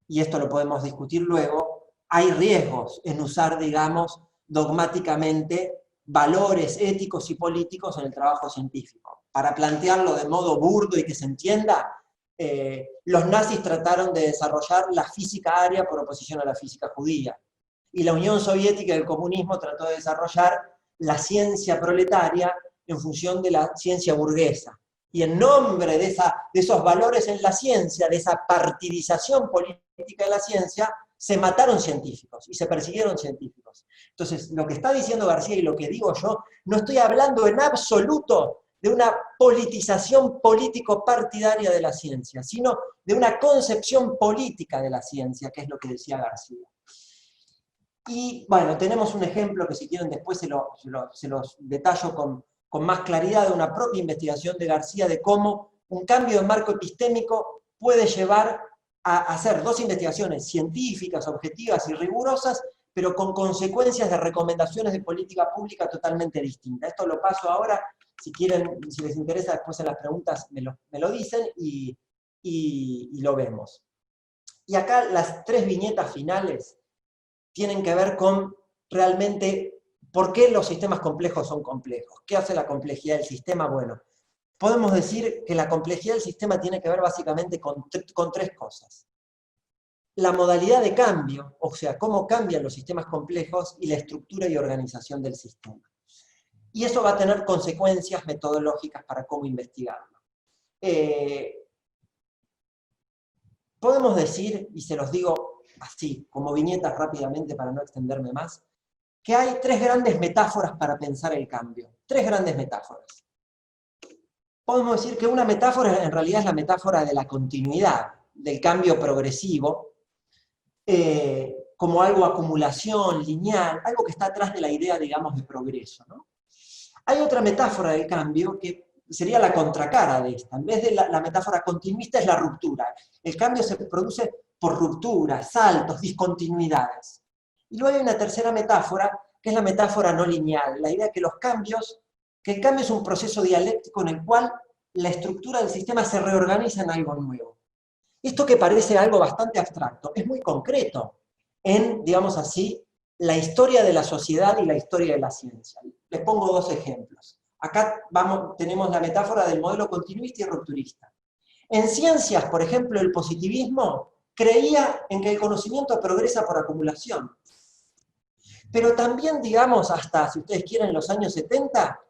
y esto lo podemos discutir luego, hay riesgos en usar, digamos, dogmáticamente valores éticos y políticos en el trabajo científico. Para plantearlo de modo burdo y que se entienda, los nazis trataron de desarrollar la física aria por oposición a la física judía. Y la Unión Soviética y el comunismo trató de desarrollar la ciencia proletaria en función de la ciencia burguesa. Y en nombre de esos valores en la ciencia, de esa partidización política de la ciencia, se mataron científicos y se persiguieron científicos. Entonces, lo que está diciendo García y lo que digo yo, no estoy hablando en absoluto de una politización político-partidaria de la ciencia, sino de una concepción política de la ciencia, que es lo que decía García. Y bueno, tenemos un ejemplo que si quieren después se los detallo con más claridad de una propia investigación de García de cómo un cambio de marco epistémico puede llevar a hacer 2 investigaciones científicas, objetivas y rigurosas, pero con consecuencias de recomendaciones de política pública totalmente distintas. Esto lo paso ahora, si quieren, si les interesa, después en las preguntas me lo dicen y lo vemos. Y acá las 3 viñetas finales tienen que ver con realmente por qué los sistemas complejos son complejos. ¿Qué hace la complejidad del sistema? Bueno, podemos decir que la complejidad del sistema tiene que ver básicamente con 3 cosas. La modalidad de cambio, o sea, cómo cambian los sistemas complejos y la estructura y organización del sistema. Y eso va a tener consecuencias metodológicas para cómo investigarlo. Podemos decir, y se los digo así, como viñetas rápidamente para no extenderme más, que hay tres grandes metáforas para pensar el cambio. Tres grandes metáforas. Podemos decir que una metáfora en realidad es la metáfora de la continuidad, del cambio progresivo, como algo acumulación, lineal, algo que está atrás de la idea, digamos, de progreso, ¿no? Hay otra metáfora del cambio que sería la contracara de esta. En vez de la metáfora continuista es la ruptura. El cambio se produce por rupturas, saltos, discontinuidades. Y luego hay una tercera metáfora, que es la metáfora no lineal, la idea que el cambio es un proceso dialéctico en el cual la estructura del sistema se reorganiza en algo nuevo. Esto que parece algo bastante abstracto, es muy concreto en, digamos así, la historia de la sociedad y la historia de la ciencia. Les pongo dos ejemplos. Acá tenemos la metáfora del modelo continuista y rupturista. En ciencias, por ejemplo, el positivismo creía en que el conocimiento progresa por acumulación. Pero también, digamos, hasta, si ustedes quieren, los años 70,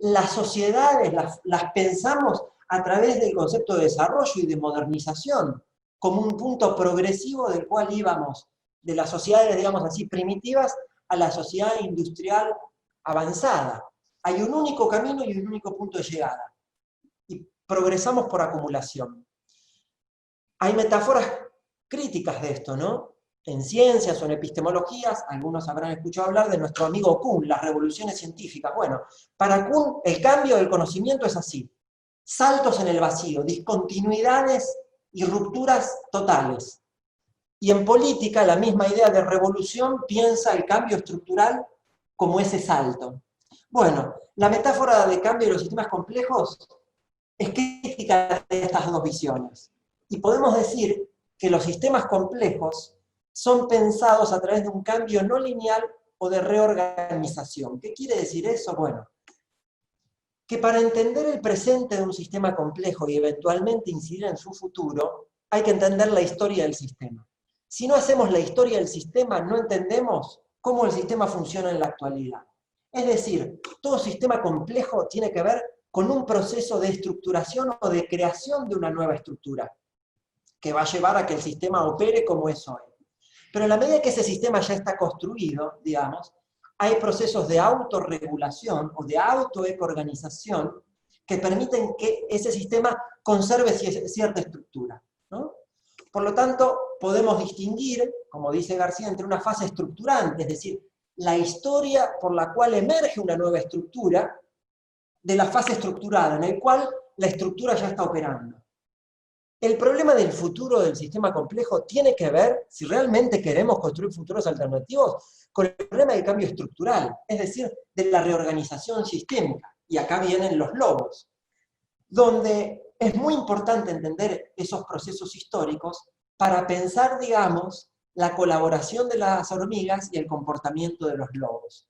las sociedades las pensamos a través del concepto de desarrollo y de modernización, como un punto progresivo del cual íbamos de las sociedades, digamos así, primitivas, a la sociedad industrial avanzada. Hay un único camino y un único punto de llegada. Y progresamos por acumulación. Hay metáforas críticas de esto, ¿no? En ciencias o en epistemologías, algunos habrán escuchado hablar de nuestro amigo Kuhn, las revoluciones científicas. Bueno, para Kuhn el cambio del conocimiento es así. Saltos en el vacío, discontinuidades y rupturas totales. Y en política la misma idea de revolución piensa el cambio estructural como ese salto. Bueno, la metáfora de cambio de los sistemas complejos es crítica de estas dos visiones. Y podemos decir que los sistemas complejos son pensados a través de un cambio no lineal o de reorganización. ¿Qué quiere decir eso? Bueno, que para entender el presente de un sistema complejo y eventualmente incidir en su futuro, hay que entender la historia del sistema. Si no hacemos la historia del sistema, no entendemos cómo el sistema funciona en la actualidad. Es decir, todo sistema complejo tiene que ver con un proceso de estructuración o de creación de una nueva estructura, que va a llevar a que el sistema opere como es hoy. Pero en la medida que ese sistema ya está construido, digamos, hay procesos de autorregulación o de autoecoorganización que permiten que ese sistema conserve cierta estructura, ¿no? Por lo tanto, podemos distinguir, como dice García, entre una fase estructurante, es decir, la historia por la cual emerge una nueva estructura, de la fase estructurada, en la cual la estructura ya está operando. El problema del futuro del sistema complejo tiene que ver, si realmente queremos construir futuros alternativos, con el problema del cambio estructural, es decir, de la reorganización sistémica. Y acá vienen los lobos, donde es muy importante entender esos procesos históricos para pensar, digamos, la colaboración de las hormigas y el comportamiento de los lobos.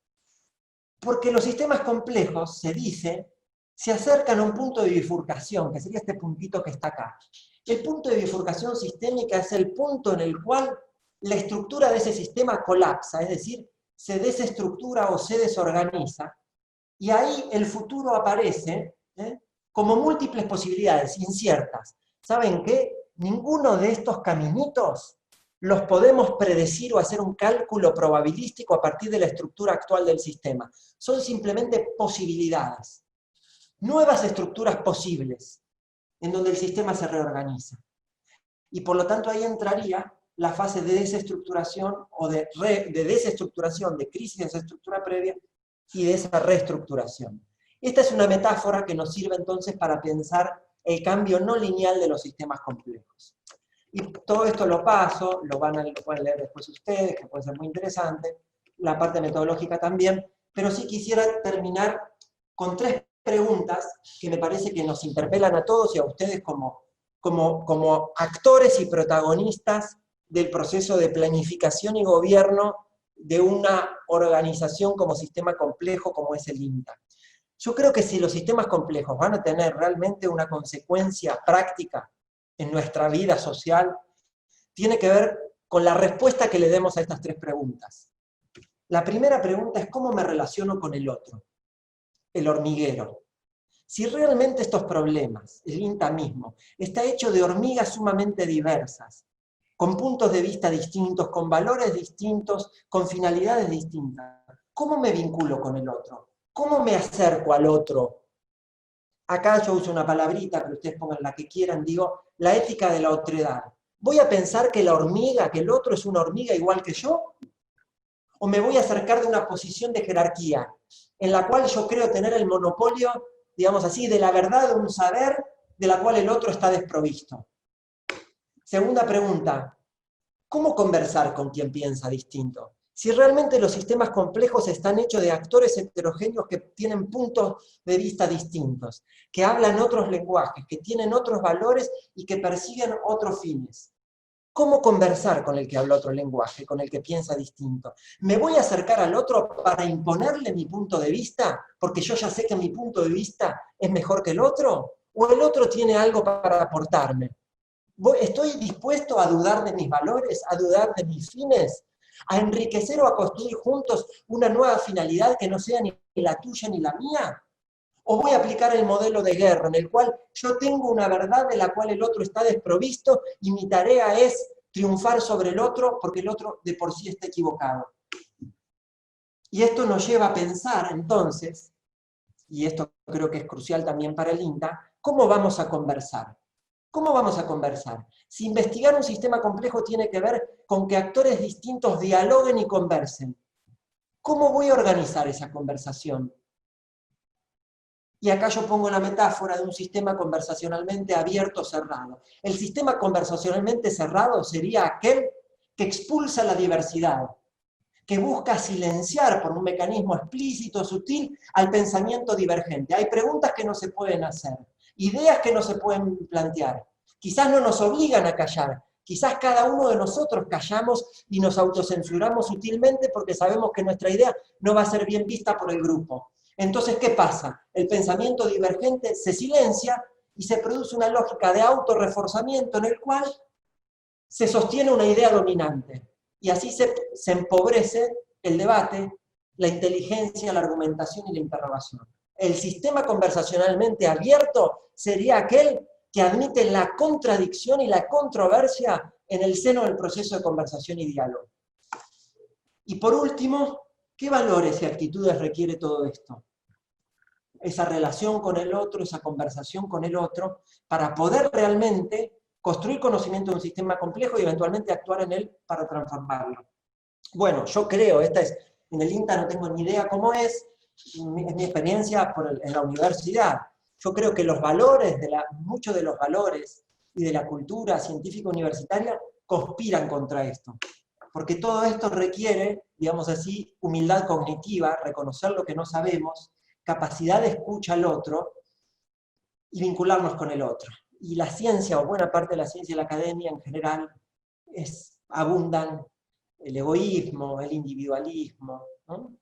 Porque los sistemas complejos, se dice, se acercan a un punto de bifurcación, que sería este puntito que está acá. El punto de bifurcación sistémica es el punto en el cual la estructura de ese sistema colapsa, es decir, se desestructura o se desorganiza, y ahí el futuro aparece como múltiples posibilidades, inciertas. ¿Saben qué? Ninguno de estos caminitos los podemos predecir o hacer un cálculo probabilístico a partir de la estructura actual del sistema. Son simplemente posibilidades. Nuevas estructuras posibles, en donde el sistema se reorganiza. Y por lo tanto ahí entraría la fase de desestructuración o de desestructuración, de crisis de esa estructura previa y de esa reestructuración. Esta es una metáfora que nos sirve entonces para pensar el cambio no lineal de los sistemas complejos. Y todo esto lo paso, lo pueden leer después ustedes, que puede ser muy interesante, la parte metodológica también, pero sí quisiera terminar con tres preguntas que me parece que nos interpelan a todos y a ustedes como actores y protagonistas del proceso de planificación y gobierno de una organización como sistema complejo como es el INTA. Yo creo que si los sistemas complejos van a tener realmente una consecuencia práctica en nuestra vida social, tiene que ver con la respuesta que le demos a estas tres preguntas. La primera pregunta es ¿cómo me relaciono con el otro? El hormiguero. Si realmente estos problemas, el INTA mismo, está hecho de hormigas sumamente diversas, con puntos de vista distintos, con valores distintos, con finalidades distintas, ¿cómo me vinculo con el otro? ¿Cómo me acerco al otro? Acá yo uso una palabrita, pero ustedes pongan la que quieran, digo, la ética de la otredad. ¿Voy a pensar que la hormiga, que el otro es una hormiga igual que yo? ¿O me voy a acercar de una posición de jerarquía, en la cual yo creo tener el monopolio, digamos así, de la verdad de un saber de la cual el otro está desprovisto? Segunda pregunta, ¿cómo conversar con quien piensa distinto? Si realmente los sistemas complejos están hechos de actores heterogéneos que tienen puntos de vista distintos, que hablan otros lenguajes, que tienen otros valores y que persiguen otros fines. ¿Cómo conversar con el que habla otro lenguaje, con el que piensa distinto? ¿Me voy a acercar al otro para imponerle mi punto de vista, porque yo ya sé que mi punto de vista es mejor que el otro? ¿O el otro tiene algo para aportarme? ¿Estoy dispuesto a dudar de mis valores, a dudar de mis fines, a enriquecer o a construir juntos una nueva finalidad que no sea ni la tuya ni la mía? ¿O voy a aplicar el modelo de guerra en el cual yo tengo una verdad de la cual el otro está desprovisto y mi tarea es triunfar sobre el otro porque el otro de por sí está equivocado? Y esto nos lleva a pensar entonces, y esto creo que es crucial también para el INTA, ¿cómo vamos a conversar? ¿Cómo vamos a conversar? Si investigar un sistema complejo tiene que ver con que actores distintos dialoguen y conversen, ¿cómo voy a organizar esa conversación? Y acá yo pongo la metáfora de un sistema conversacionalmente abierto o cerrado. El sistema conversacionalmente cerrado sería aquel que expulsa la diversidad, que busca silenciar por un mecanismo explícito, sutil, al pensamiento divergente. Hay preguntas que no se pueden hacer, ideas que no se pueden plantear. Quizás no nos obligan a callar, quizás cada uno de nosotros callamos y nos autocensuramos sutilmente porque sabemos que nuestra idea no va a ser bien vista por el grupo. Entonces, ¿qué pasa? El pensamiento divergente se silencia y se produce una lógica de autorreforzamiento en el cual se sostiene una idea dominante. Y así se empobrece el debate, la inteligencia, la argumentación y la interrogación. El sistema conversacionalmente abierto sería aquel que admite la contradicción y la controversia en el seno del proceso de conversación y diálogo. Y por último, ¿qué valores y actitudes requiere todo esto? Esa relación con el otro, esa conversación con el otro, para poder realmente construir conocimiento de un sistema complejo y eventualmente actuar en él para transformarlo. Bueno, yo creo, en el INTA no tengo ni idea cómo es mi experiencia en la universidad. Yo creo que los valores, muchos de los valores y de la cultura científica universitaria conspiran contra esto. Porque todo esto requiere, digamos así, humildad cognitiva, reconocer lo que no sabemos, capacidad de escucha al otro y vincularnos con el otro. Y la ciencia, o buena parte de la ciencia y la academia en general, abundan el egoísmo, el individualismo, ¿no?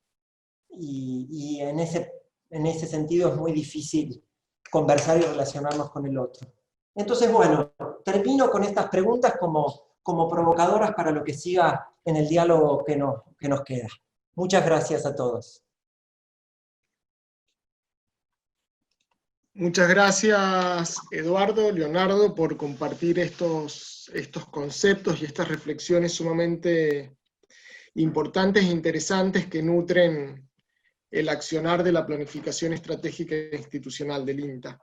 Y en ese sentido es muy difícil conversar y relacionarnos con el otro. Entonces, bueno, termino con estas preguntas como provocadoras para lo que siga en el diálogo que nos queda. Muchas gracias a todos. Muchas gracias, Eduardo, Leonardo, por compartir estos conceptos y estas reflexiones sumamente importantes e interesantes que nutren el accionar de la planificación estratégica institucional del INTA.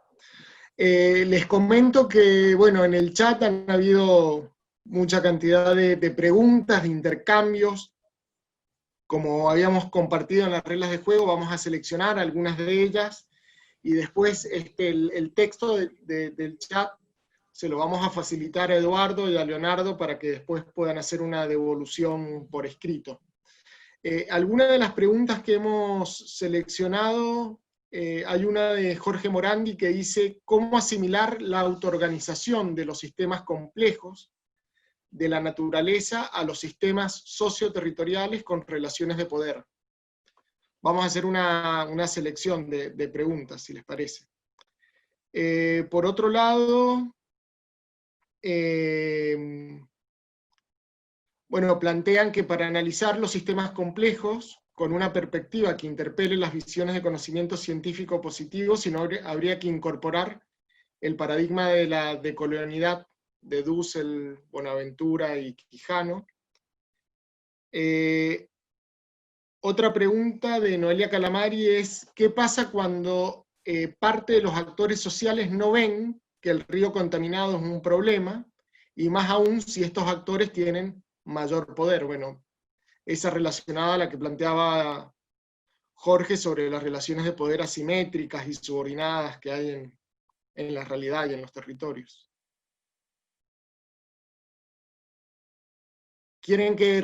Les comento que, bueno, en el chat han habido mucha cantidad de preguntas, de intercambios. Como habíamos compartido en las reglas de juego, vamos a seleccionar algunas de ellas y después el texto del chat se lo vamos a facilitar a Eduardo y a Leonardo para que después puedan hacer una devolución por escrito. Algunas de las preguntas que hemos seleccionado, hay una de Jorge Morandi que dice: ¿cómo asimilar la autoorganización de los sistemas complejos de la naturaleza a los sistemas socioterritoriales con relaciones de poder? Vamos a hacer una selección de preguntas, si les parece. Por otro lado, bueno, plantean que para analizar los sistemas complejos, con una perspectiva que interpele las visiones de conocimiento científico positivo, sino habría que incorporar el paradigma de la decolonialidad de Dussel, Bonaventura y Quijano. Otra pregunta de Noelia Calamari es, ¿qué pasa cuando parte de los actores sociales no ven que el río contaminado es un problema, y más aún si estos actores tienen mayor poder? Bueno, esa relacionada a la que planteaba Jorge sobre las relaciones de poder asimétricas y subordinadas que hay en la realidad y en los territorios. ¿Quieren que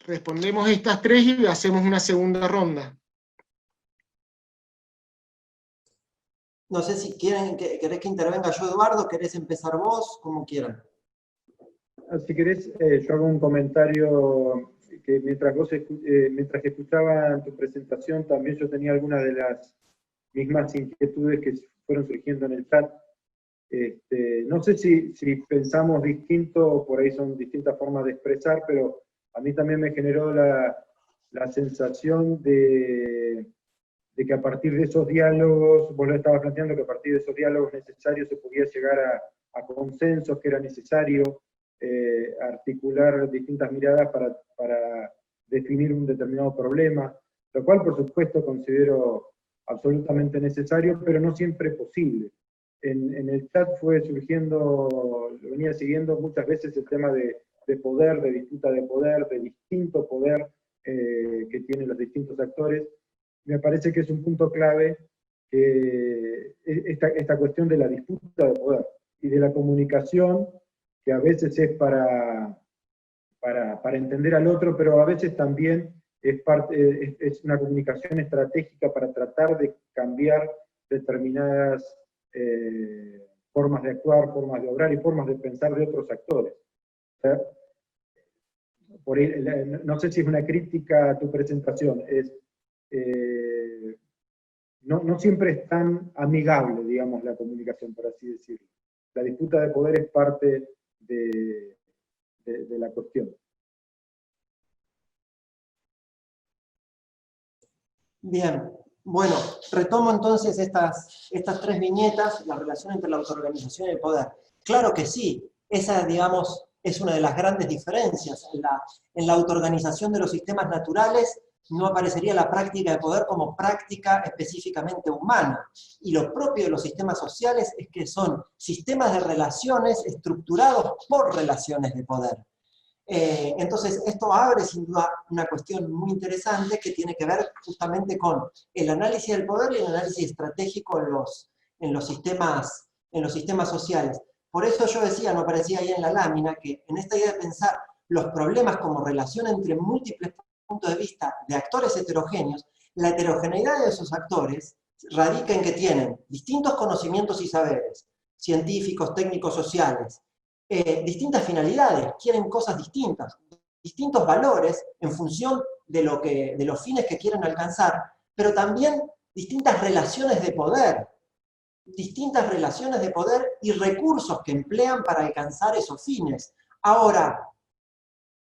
respondemos estas tres y hacemos una segunda ronda? No sé si querés que intervenga yo, Eduardo, querés empezar vos, como quieran. Si querés, yo hago un comentario que mientras que escuchaba tu presentación, también yo tenía algunas de las mismas inquietudes que fueron surgiendo en el chat. No sé si pensamos distinto, o por ahí son distintas formas de expresar, pero a mí también me generó la sensación de que a partir de esos diálogos, vos lo estabas planteando, que a partir de esos diálogos necesarios se podía llegar a consensos, que era necesario articular distintas miradas para definir un determinado problema, lo cual por supuesto considero absolutamente necesario, pero no siempre posible. En el chat fue surgiendo, lo venía siguiendo muchas veces el tema de poder, de disputa de poder, de distinto poder que tienen los distintos actores. Me parece que es un punto clave esta cuestión de la disputa de poder y de la comunicación, que a veces es para entender al otro, pero a veces también es una comunicación estratégica para tratar de cambiar determinadas formas de actuar, formas de obrar y formas de pensar de otros actores. O sea, por ahí, no sé si es una crítica a tu presentación, no siempre es tan amigable, digamos, la comunicación, por así decirlo. La disputa de poder es parte de la cuestión. Bien, bueno, retomo entonces estas tres viñetas, la relación entre la autoorganización y el poder. Claro que sí, esa, digamos, es una de las grandes diferencias. En la autoorganización de los sistemas naturales no aparecería la práctica de poder como práctica específicamente humana. Y lo propio de los sistemas sociales es que son sistemas de relaciones estructurados por relaciones de poder. Entonces, esto abre sin duda una cuestión muy interesante que tiene que ver justamente con el análisis del poder y el análisis estratégico en los sistemas sociales. Por eso yo decía, no aparecía ahí en la lámina, que en esta idea de pensar los problemas como relación entre múltiples puntos de vista de actores heterogéneos, la heterogeneidad de esos actores radica en que tienen distintos conocimientos y saberes, científicos, técnicos, sociales, distintas finalidades, quieren cosas distintas, distintos valores en función de los fines que quieren alcanzar, pero también distintas relaciones de poder y recursos que emplean para alcanzar esos fines. Ahora,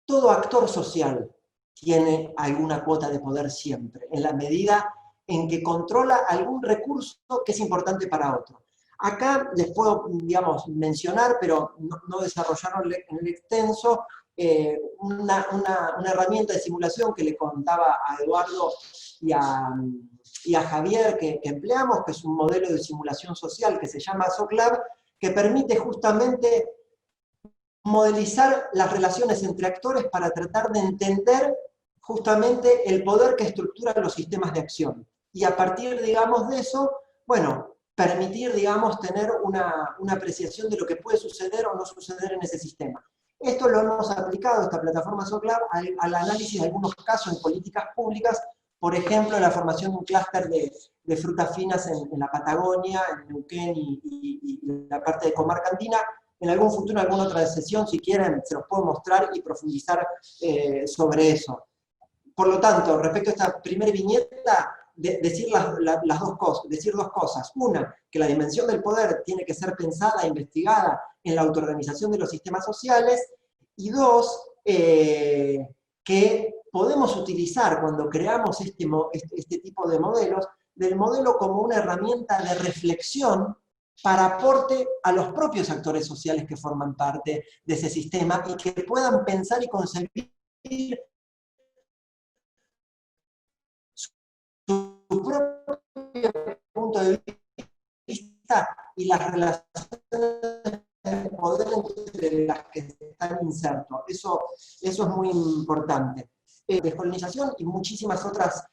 todo actor social tiene alguna cuota de poder siempre, en la medida en que controla algún recurso que es importante para otro. Acá les puedo, digamos, mencionar, pero no desarrollarlo en el extenso, una herramienta de simulación que le contaba a Eduardo y a Javier que empleamos, que es un modelo de simulación social que se llama SOCLAB, que permite justamente modelizar las relaciones entre actores para tratar de entender justamente el poder que estructura los sistemas de acción. Y a partir, digamos, de eso, bueno, permitir, digamos, tener una apreciación de lo que puede suceder o no suceder en ese sistema. Esto lo hemos aplicado, esta plataforma SOCLAB, al análisis de algunos casos en políticas públicas, por ejemplo, la formación de un clúster de frutas finas en la Patagonia, en Neuquén y la parte de comarca andina. En algún futuro, en alguna otra sesión, si quieren, se los puedo mostrar y profundizar sobre eso. Por lo tanto, respecto a esta primera viñeta, decir dos cosas. Una, que la dimensión del poder tiene que ser pensada e investigada en la autoorganización de los sistemas sociales. Y dos, que podemos utilizar cuando creamos este tipo de modelos, del modelo como una herramienta de reflexión para aporte a los propios actores sociales que forman parte de ese sistema y que puedan pensar y concebir de vista y las relaciones de poder entre las que están insertos. Eso es muy importante. Descolonización y muchísimas otras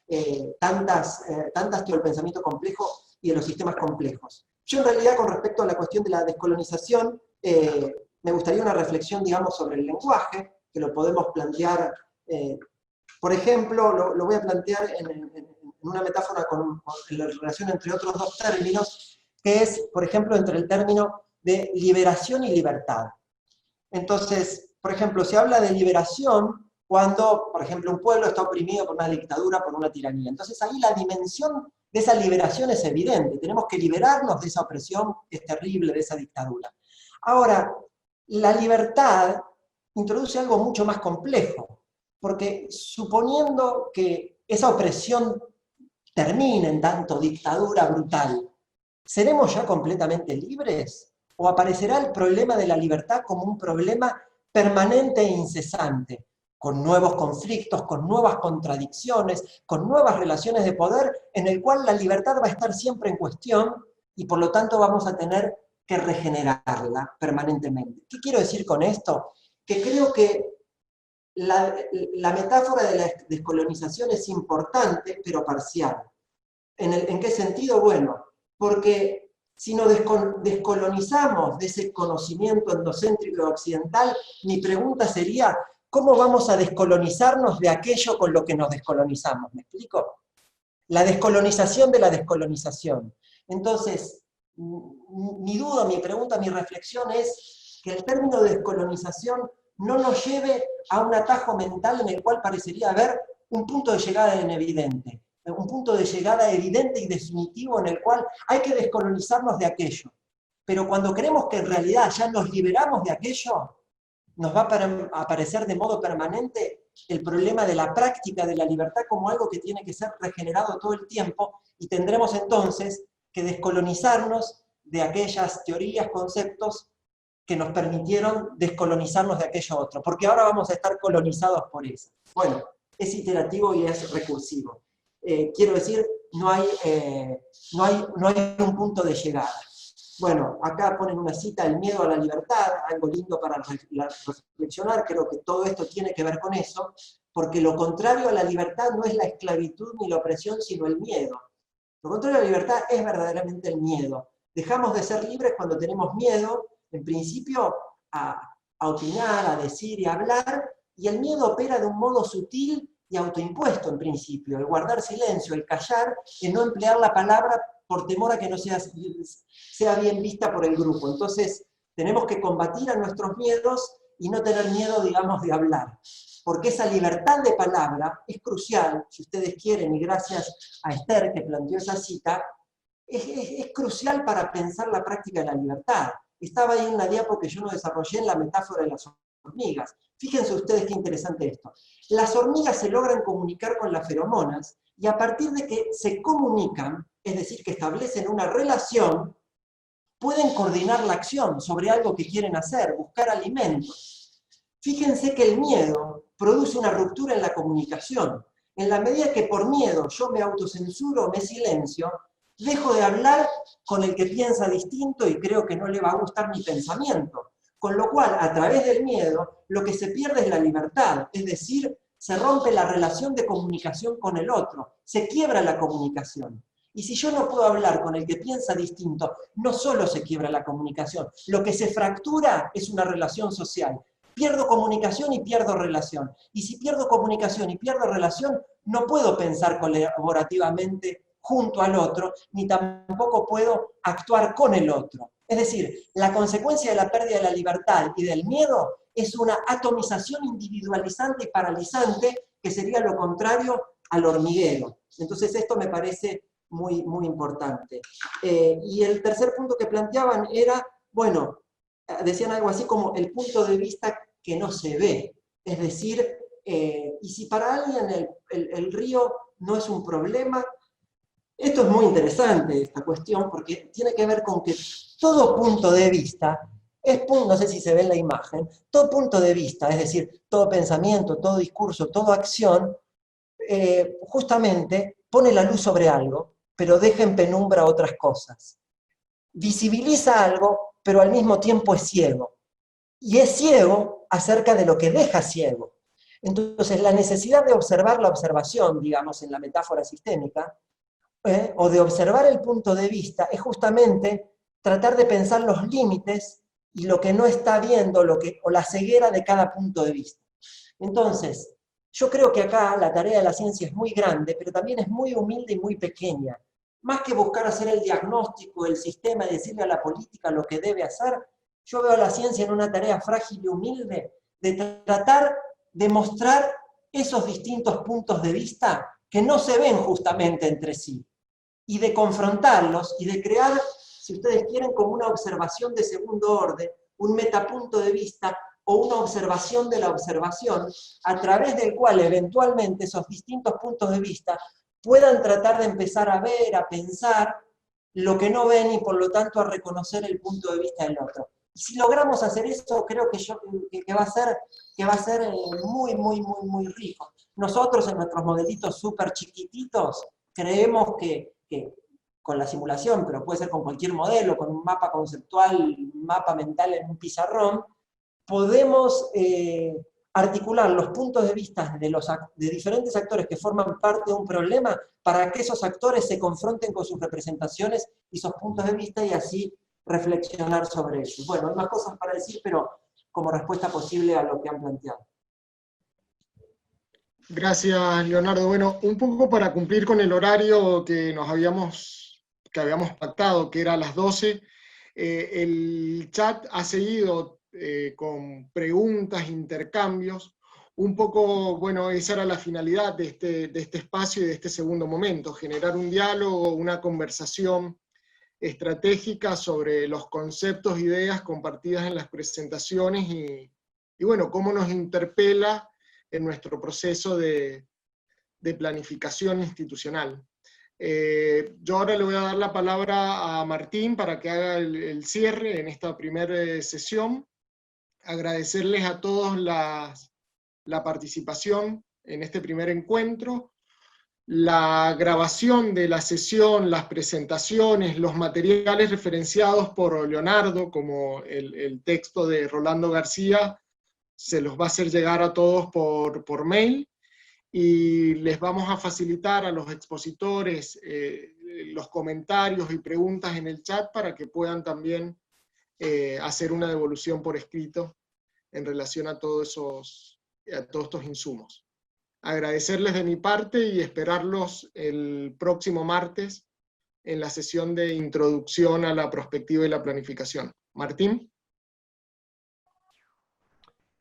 tantas teorías del pensamiento complejo y de los sistemas complejos. Yo en realidad con respecto a la cuestión de la descolonización, me gustaría una reflexión, digamos, sobre el lenguaje, que lo podemos plantear, por ejemplo, lo voy a plantear en una metáfora con la relación entre otros dos términos, que es, por ejemplo, entre el término de liberación y libertad. Entonces, por ejemplo, se habla de liberación cuando, por ejemplo, un pueblo está oprimido por una dictadura, por una tiranía. Entonces ahí la dimensión de esa liberación es evidente. Tenemos que liberarnos de esa opresión que es terrible, de esa dictadura. Ahora, la libertad introduce algo mucho más complejo, porque suponiendo que esa opresión termine en tanto dictadura brutal, ¿seremos ya completamente libres? ¿O aparecerá el problema de la libertad como un problema permanente e incesante, con nuevos conflictos, con nuevas contradicciones, con nuevas relaciones de poder, en el cual la libertad va a estar siempre en cuestión y por lo tanto vamos a tener que regenerarla permanentemente? ¿Qué quiero decir con esto? Que creo que la metáfora de la descolonización es importante, pero parcial. ¿En qué sentido? Bueno, porque si nos descolonizamos de ese conocimiento endocéntrico occidental, mi pregunta sería, ¿cómo vamos a descolonizarnos de aquello con lo que nos descolonizamos? ¿Me explico? La descolonización de la descolonización. Entonces, mi duda, mi pregunta, mi reflexión es que el término descolonización no nos lleve a un atajo mental en el cual parecería haber un punto de llegada evidente. Un punto de llegada evidente y definitivo en el cual hay que descolonizarnos de aquello. Pero cuando creemos que en realidad ya nos liberamos de aquello, nos va a aparecer de modo permanente el problema de la práctica de la libertad como algo que tiene que ser regenerado todo el tiempo, y tendremos entonces que descolonizarnos de aquellas teorías, conceptos que nos permitieron descolonizarnos de aquello otro, porque ahora vamos a estar colonizados por eso. Bueno, es iterativo y es recursivo. Quiero decir, no hay un punto de llegada. Bueno, acá ponen una cita, el miedo a la libertad, algo lindo para reflexionar. Creo que todo esto tiene que ver con eso, porque lo contrario a la libertad no es la esclavitud ni la opresión, sino el miedo. Lo contrario a la libertad es verdaderamente el miedo. Dejamos de ser libres cuando tenemos miedo, en principio, a opinar, a decir y a hablar, y el miedo opera de un modo sutil y autoimpuesto en principio, el guardar silencio, el callar, el no emplear la palabra por temor a que no sea bien vista por el grupo. Entonces, tenemos que combatir a nuestros miedos y no tener miedo, digamos, de hablar. Porque esa libertad de palabra es crucial, si ustedes quieren, y gracias a Esther que planteó esa cita, es crucial para pensar la práctica de la libertad. Estaba ahí en una diapo que yo no desarrollé en la metáfora de las hormigas. Fíjense ustedes qué interesante esto. Las hormigas se logran comunicar con las feromonas, y a partir de que se comunican, es decir, que establecen una relación, pueden coordinar la acción sobre algo que quieren hacer, buscar alimentos. Fíjense que el miedo produce una ruptura en la comunicación. En la medida que por miedo yo me autocensuro, me silencio, dejo de hablar con el que piensa distinto y creo que no le va a gustar mi pensamiento. Con lo cual, a través del miedo, lo que se pierde es la libertad, es decir, se rompe la relación de comunicación con el otro, se quiebra la comunicación. Y si yo no puedo hablar con el que piensa distinto, no solo se quiebra la comunicación, lo que se fractura es una relación social. Pierdo comunicación y pierdo relación. Y si pierdo comunicación y pierdo relación, no puedo pensar colaborativamente junto al otro, ni tampoco puedo actuar con el otro. Es decir, la consecuencia de la pérdida de la libertad y del miedo es una atomización individualizante y paralizante, que sería lo contrario al hormiguero. Entonces esto me parece muy, muy importante. Y el tercer punto que planteaban era, bueno, decían algo así como el punto de vista que no se ve. Es decir, y si para alguien el río no es un problema. Esto es muy interesante, esta cuestión, porque tiene que ver con que todo punto de vista, no sé si se ve en la imagen, todo punto de vista, es decir, todo pensamiento, todo discurso, toda acción, justamente pone la luz sobre algo, pero deja en penumbra otras cosas. Visibiliza algo, pero al mismo tiempo es ciego. Y es ciego acerca de lo que deja ciego. Entonces, la necesidad de observar la observación, digamos, en la metáfora sistémica, o de observar el punto de vista, es justamente tratar de pensar los límites y lo que no está viendo, o la ceguera de cada punto de vista. Entonces, yo creo que acá la tarea de la ciencia es muy grande, pero también es muy humilde y muy pequeña. Más que buscar hacer el diagnóstico del sistema y decirle a la política lo que debe hacer, yo veo a la ciencia en una tarea frágil y humilde de tratar de mostrar esos distintos puntos de vista que no se ven justamente entre sí, y de confrontarlos y de crear, si ustedes quieren, como una observación de segundo orden, un metapunto de vista o una observación de la observación, a través del cual eventualmente esos distintos puntos de vista puedan tratar de empezar a ver, a pensar lo que no ven y por lo tanto a reconocer el punto de vista del otro. Y si logramos hacer eso, creo que va a ser muy, muy, muy, muy rico. Nosotros en nuestros modelitos súper chiquititos creemos que con la simulación, pero puede ser con cualquier modelo, con un mapa conceptual, un mapa mental en un pizarrón, podemos articular los puntos de vista de diferentes actores que forman parte de un problema para que esos actores se confronten con sus representaciones y sus puntos de vista y así reflexionar sobre ellos. Bueno, hay más cosas para decir, pero como respuesta posible a lo que han planteado. Gracias, Leonardo. Bueno, un poco para cumplir con el horario que habíamos pactado, que era a las 12, el chat ha seguido con preguntas, intercambios. Un poco, bueno, esa era la finalidad de este espacio y de este segundo momento, generar un diálogo, una conversación estratégica sobre los conceptos e ideas compartidas en las presentaciones y bueno, cómo nos interpela en nuestro proceso de planificación institucional. Yo ahora le voy a dar la palabra a Martín para que haga el cierre en esta primera sesión. Agradecerles a todos la participación en este primer encuentro. La grabación de la sesión, las presentaciones, los materiales referenciados por Leonardo, como el texto de Rolando García, se los va a hacer llegar a todos por mail, y les vamos a facilitar a los expositores los comentarios y preguntas en el chat para que puedan también hacer una devolución por escrito en relación a todos estos insumos. Agradecerles de mi parte y esperarlos el próximo martes en la sesión de introducción a la prospectiva y la planificación. Martín.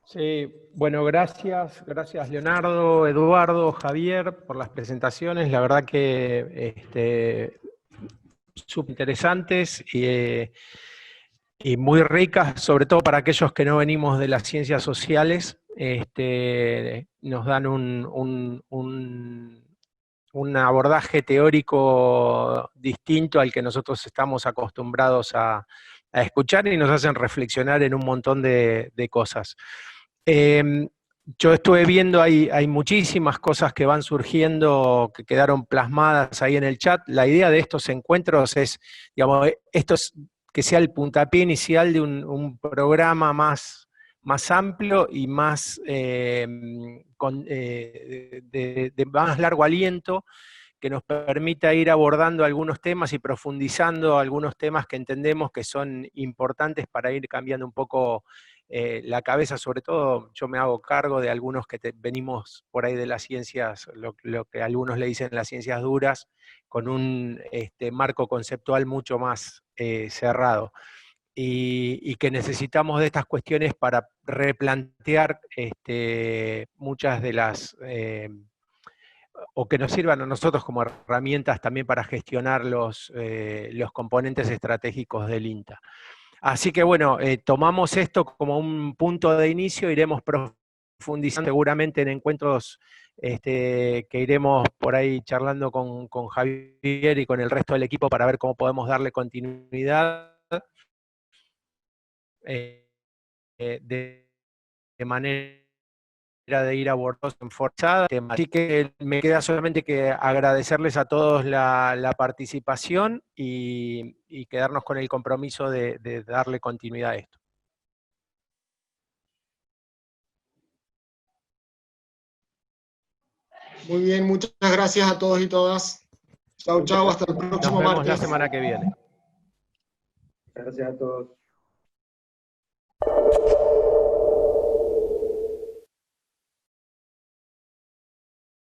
Sí, bueno, gracias Leonardo, Eduardo, Javier, por las presentaciones. La verdad que súper interesantes y muy ricas, sobre todo para aquellos que no venimos de las ciencias sociales. Nos dan un abordaje teórico distinto al que nosotros estamos acostumbrados a escuchar y nos hacen reflexionar en un montón de cosas. Yo estuve viendo, hay muchísimas cosas que van surgiendo, que quedaron plasmadas ahí en el chat. La idea de estos encuentros es, digamos, que sea el puntapié inicial de un programa más amplio y más de más largo aliento, que nos permita ir abordando algunos temas y profundizando algunos temas que entendemos que son importantes para ir cambiando un poco la cabeza. Sobre todo yo me hago cargo de algunos que venimos por ahí de las ciencias, lo que algunos le dicen las ciencias duras, con un marco conceptual mucho más cerrado. Y que necesitamos de estas cuestiones para replantear muchas de las, o que nos sirvan a nosotros como herramientas también para gestionar los componentes estratégicos del INTA. Así que bueno, tomamos esto como un punto de inicio, iremos profundizando seguramente en encuentros que iremos por ahí charlando con Javier y con el resto del equipo para ver cómo podemos darle continuidad de manera de ir abordados en forzada. Así que me queda solamente que agradecerles a todos la participación y quedarnos con el compromiso de darle continuidad a esto. Muy bien, muchas gracias a todos y todas. Chau, chau, hasta el próximo Nos vemos martes. la semana que viene. Gracias a todos.